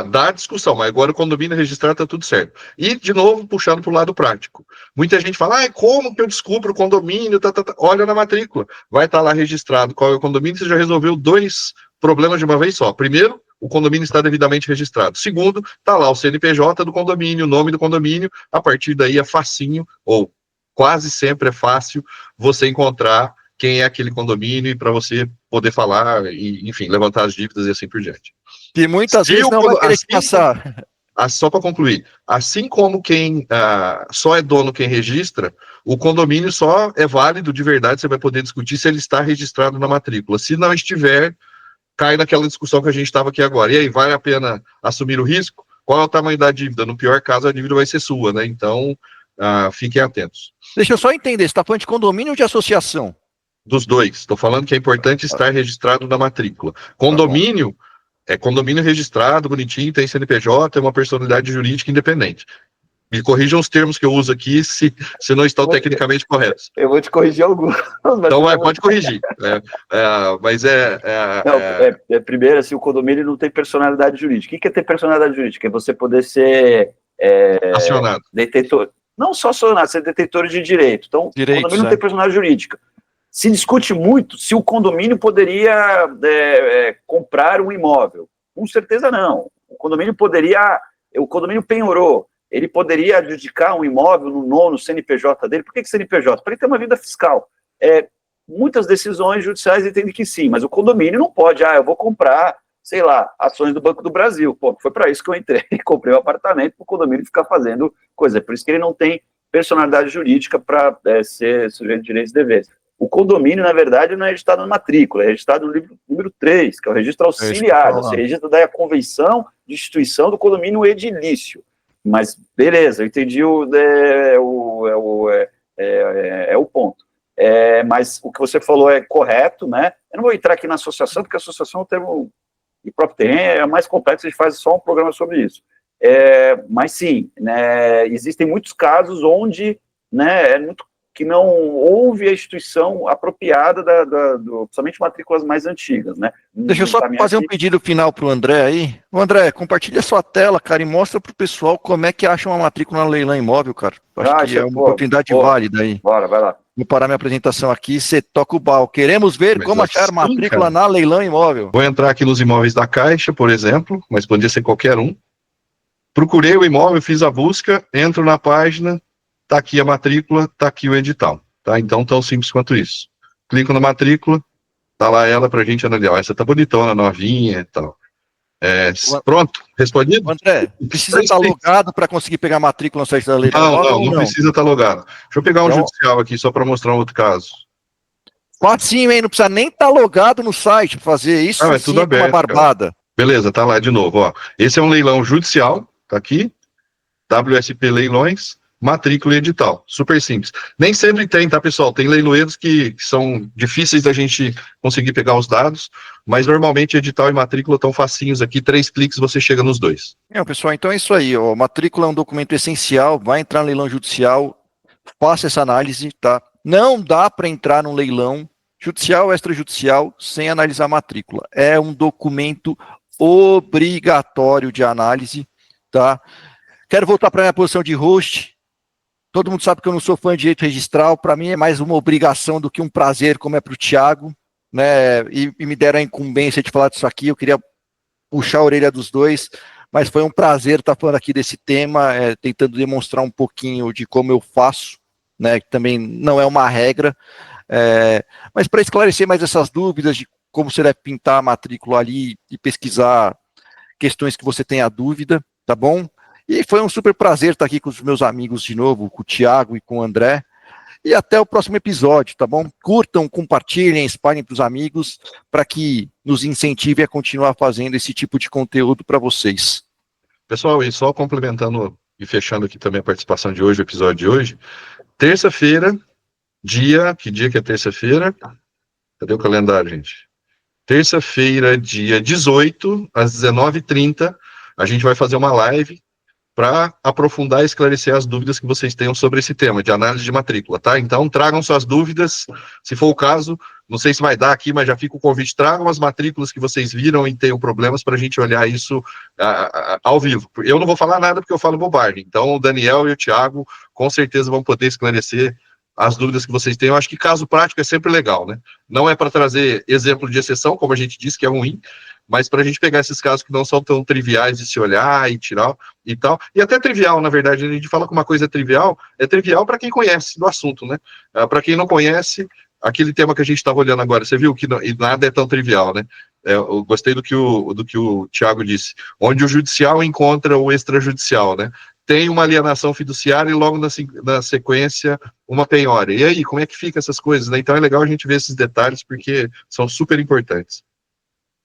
dá discussão, mas agora o condomínio registrado está tudo certo. E, de novo, puxando para o lado prático. Muita gente fala, como que eu descubro o condomínio? Olha na matrícula. Vai estar lá registrado qual é o condomínio, você já resolveu 2 problemas de uma vez só. Primeiro, o condomínio está devidamente registrado. Segundo, está lá o CNPJ do condomínio, o nome do condomínio. A partir daí é facinho, ou quase sempre é fácil, você encontrar quem é aquele condomínio e para você poder falar e, enfim, levantar as dívidas e assim por diante. E muitas vezes não vai querer passar. Só para concluir, assim como quem só é dono quem registra, o condomínio só é válido de verdade, você vai poder discutir se ele está registrado na matrícula. Se não estiver, cai naquela discussão que a gente estava aqui agora. E aí, vale a pena assumir o risco? Qual é o tamanho da dívida? No pior caso, a dívida vai ser sua, né? Então, fiquem atentos. Deixa eu só entender, você está falando de condomínio ou de associação? Dos 2. Estou falando que é importante estar registrado na matrícula. Condomínio é condomínio registrado, bonitinho, tem CNPJ, é uma personalidade jurídica independente. Me corrijam os termos que eu uso aqui, se não estão tecnicamente corretos. Eu vou te corrigir alguns. Então, pode corrigir. Mas primeiro, assim, o condomínio não tem personalidade jurídica. O que é ter personalidade jurídica? É você poder ser acionado. Detentor. Não só acionado, ser detentor de direito. Então, o condomínio não tem personalidade jurídica. Se discute muito se o condomínio poderia comprar um imóvel. Com certeza não. O condomínio penhorou. Ele poderia adjudicar um imóvel no CNPJ dele. Por que CNPJ? Para ele ter uma vida fiscal. muitas decisões judiciais entendem que sim, mas o condomínio não pode, eu vou comprar, sei lá, ações do Banco do Brasil. Pô, foi para isso que eu entrei, comprei um apartamento para o condomínio ficar fazendo coisa. É por isso que ele não tem personalidade jurídica para ser sujeito de direitos e deveres. O condomínio, na verdade, não é registrado na matrícula, é registrado no livro número 3, que é o registro auxiliar, ou seja, registra daí a convenção de instituição do condomínio edilício. Mas, beleza, eu entendi o ponto. Mas o que você falou é correto, né? Eu não vou entrar aqui na associação, porque a associação é um termo e próprio tem, é mais complexo, a gente faz só um programa sobre isso. Mas sim, né, existem muitos casos onde, né, que não houve a instituição apropriada, principalmente matrículas mais antigas, né? Deixa eu só fazer um pedido final para o André aí. O André, compartilha sua tela, cara, e mostra para o pessoal como é que acha uma matrícula na Leilão Imóvel, cara. Acho que é uma oportunidade válida aí. Bora, vai lá. Vou parar minha apresentação aqui, você toca o pau. Queremos ver como achar matrícula na Leilão Imóvel. Vou entrar aqui nos imóveis da Caixa, por exemplo, mas poderia ser qualquer um. Procurei o imóvel, fiz a busca, entro na página, tá aqui a matrícula, tá aqui o edital, tá? Então, tão simples quanto isso. Clico na matrícula, tá lá ela pra gente analisar. Essa tá bonitona, novinha e tal. Pronto, respondido? André, precisa estar logado para conseguir pegar a matrícula no site da Leilão? Não precisa estar logado. Deixa eu pegar um judicial aqui, só para mostrar um outro caso. Facinho, hein? Não precisa nem estar logado no site para fazer isso. É tudo aberto, uma barbada. Cara. Beleza, tá lá de novo, ó. Esse é um leilão judicial, tá aqui. WSP Leilões, matrícula e edital. Super simples. Nem sempre tem, tá, pessoal? Tem leiloeiros que são difíceis da gente conseguir pegar os dados, mas normalmente edital e matrícula estão facinhos aqui. 3 cliques você chega nos dois. Pessoal, então é isso aí. Ó. Matrícula é um documento essencial. Vai entrar no leilão judicial, faça essa análise, tá? Não dá para entrar num leilão judicial ou extrajudicial sem analisar a matrícula. É um documento obrigatório de análise, tá? Quero voltar para a minha posição de host. Todo mundo sabe que eu não sou fã de direito registral. Para mim é mais uma obrigação do que um prazer, como é para o Thiago, né? E me deram a incumbência de falar disso aqui. Eu queria puxar a orelha dos dois, mas foi um prazer estar falando aqui desse tema, tentando demonstrar um pouquinho de como eu faço, né? Que também não é uma regra, mas para esclarecer mais essas dúvidas de como você deve pintar a matrícula ali e pesquisar questões que você tenha dúvida, tá bom? E foi um super prazer estar aqui com os meus amigos de novo, com o Thiago e com o André. E até o próximo episódio, tá bom? Curtam, compartilhem, espalhem para os amigos, para que nos incentive a continuar fazendo esse tipo de conteúdo para vocês. Pessoal, e só complementando e fechando aqui também a participação de hoje, o episódio de hoje, terça-feira, que dia que é terça-feira? Cadê o calendário, gente? Terça-feira, dia 18, às 19h30, a gente vai fazer uma live para aprofundar e esclarecer as dúvidas que vocês tenham sobre esse tema de análise de matrícula, tá? Então, tragam suas dúvidas, se for o caso, não sei se vai dar aqui, mas já fica o convite, tragam as matrículas que vocês viram e tenham problemas para a gente olhar isso ao vivo. Eu não vou falar nada porque eu falo bobagem, então o Daniel e o Thiago com certeza vão poder esclarecer as dúvidas que vocês têm. Eu acho que caso prático é sempre legal, né? Não é para trazer exemplo de exceção, como a gente disse que é ruim, mas para a gente pegar esses casos que não são tão triviais de se olhar e tirar e tal, e até trivial, na verdade, a gente fala que uma coisa é trivial para quem conhece do assunto, né? Para quem não conhece, aquele tema que a gente estava olhando agora, você viu que nada é tão trivial, né? Eu gostei do que o Thiago disse, onde o judicial encontra o extrajudicial, né? Tem uma alienação fiduciária e logo na sequência uma penhora. E aí, como é que fica essas coisas, né? Então é legal a gente ver esses detalhes porque são super importantes.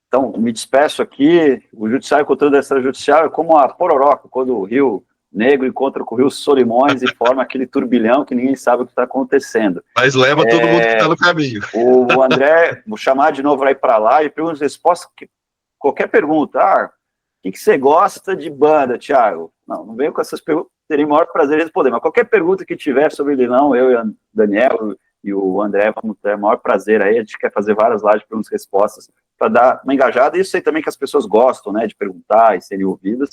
Então, me despeço aqui. O judicial encontrando o extrajudicial é como a pororoca, quando o Rio Negro encontra com o Rio Solimões e forma aquele turbilhão que ninguém sabe o que está acontecendo. Mas leva todo mundo que está no caminho. O André, vou chamar de novo para lá e pergunto resposta, qualquer pergunta. O que você gosta de banda, Thiago? Não venho com essas perguntas, terei o maior prazer em responder, mas qualquer pergunta que tiver sobre leilão, eu e o Daniel e o André vamos ter o maior prazer aí. A gente quer fazer várias lives de perguntas e respostas para dar uma engajada, e eu sei também que as pessoas gostam, né, de perguntar e serem ouvidas.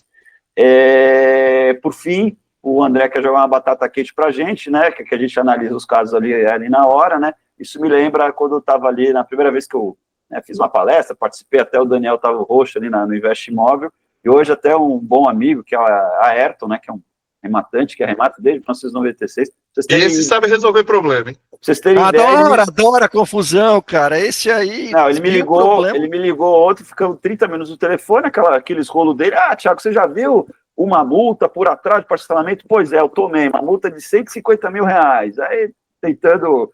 Por fim, o André quer jogar uma batata quente para a gente, né, que a gente analisa os casos ali na hora, né. Isso me lembra quando eu estava ali, na primeira vez que eu fiz uma palestra, participei, até o Daniel estava roxo ali no Invest Imóvel, e hoje até um bom amigo, que é a Ayrton, né, que é um rematante, que arremata desde 1996. Esse sabe resolver problema, hein? vocês terem ideia... Adora confusão, cara. Esse aí... Não, ele me ligou ontem, ficamos 30 minutos no telefone, aqueles rolos dele. Ah, Thiago, você já viu uma multa por atraso de parcelamento? Pois é, eu tomei uma multa de 150 mil reais. Aí, tentando...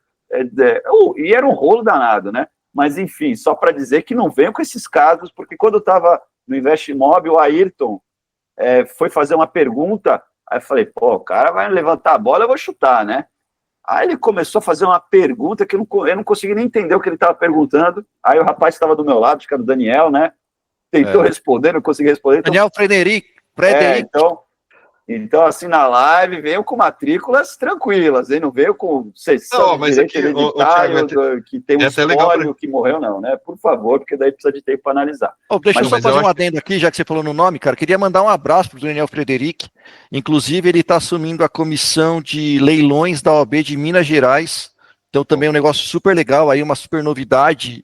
e era um rolo danado, né? Mas, enfim, só para dizer que não venham com esses casos, porque quando eu estava no Investmob, o Ayrton foi fazer uma pergunta, aí eu falei, pô, o cara vai levantar a bola, eu vou chutar, né? Aí ele começou a fazer uma pergunta que eu não consegui nem entender o que ele estava perguntando. Aí o rapaz estava do meu lado, acho que era o Daniel, né? Tentou responder, não consegui responder. Então, Daniel Frederic. Então, assim, na live, veio com matrículas tranquilas, hein? Não veio com sessão de direito hereditário, que tem um espólio que morreu, não, né? Por favor, porque daí precisa de tempo para analisar. Deixa eu só fazer um adendo aqui, já que você falou no nome, cara. Queria mandar um abraço para o Daniel Frederic. Inclusive, ele está assumindo a comissão de leilões da OAB de Minas Gerais. Então, também um negócio super legal, aí uma super novidade,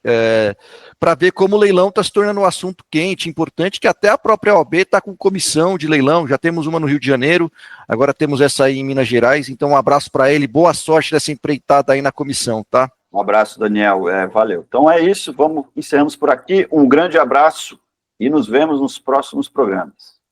para ver como o leilão está se tornando um assunto quente, importante, que até a própria OAB está com comissão de leilão, já temos uma no Rio de Janeiro, agora temos essa aí em Minas Gerais, então um abraço para ele, boa sorte dessa empreitada aí na comissão, tá? Um abraço, Daniel, valeu. Então é isso, encerramos por aqui, um grande abraço e nos vemos nos próximos programas.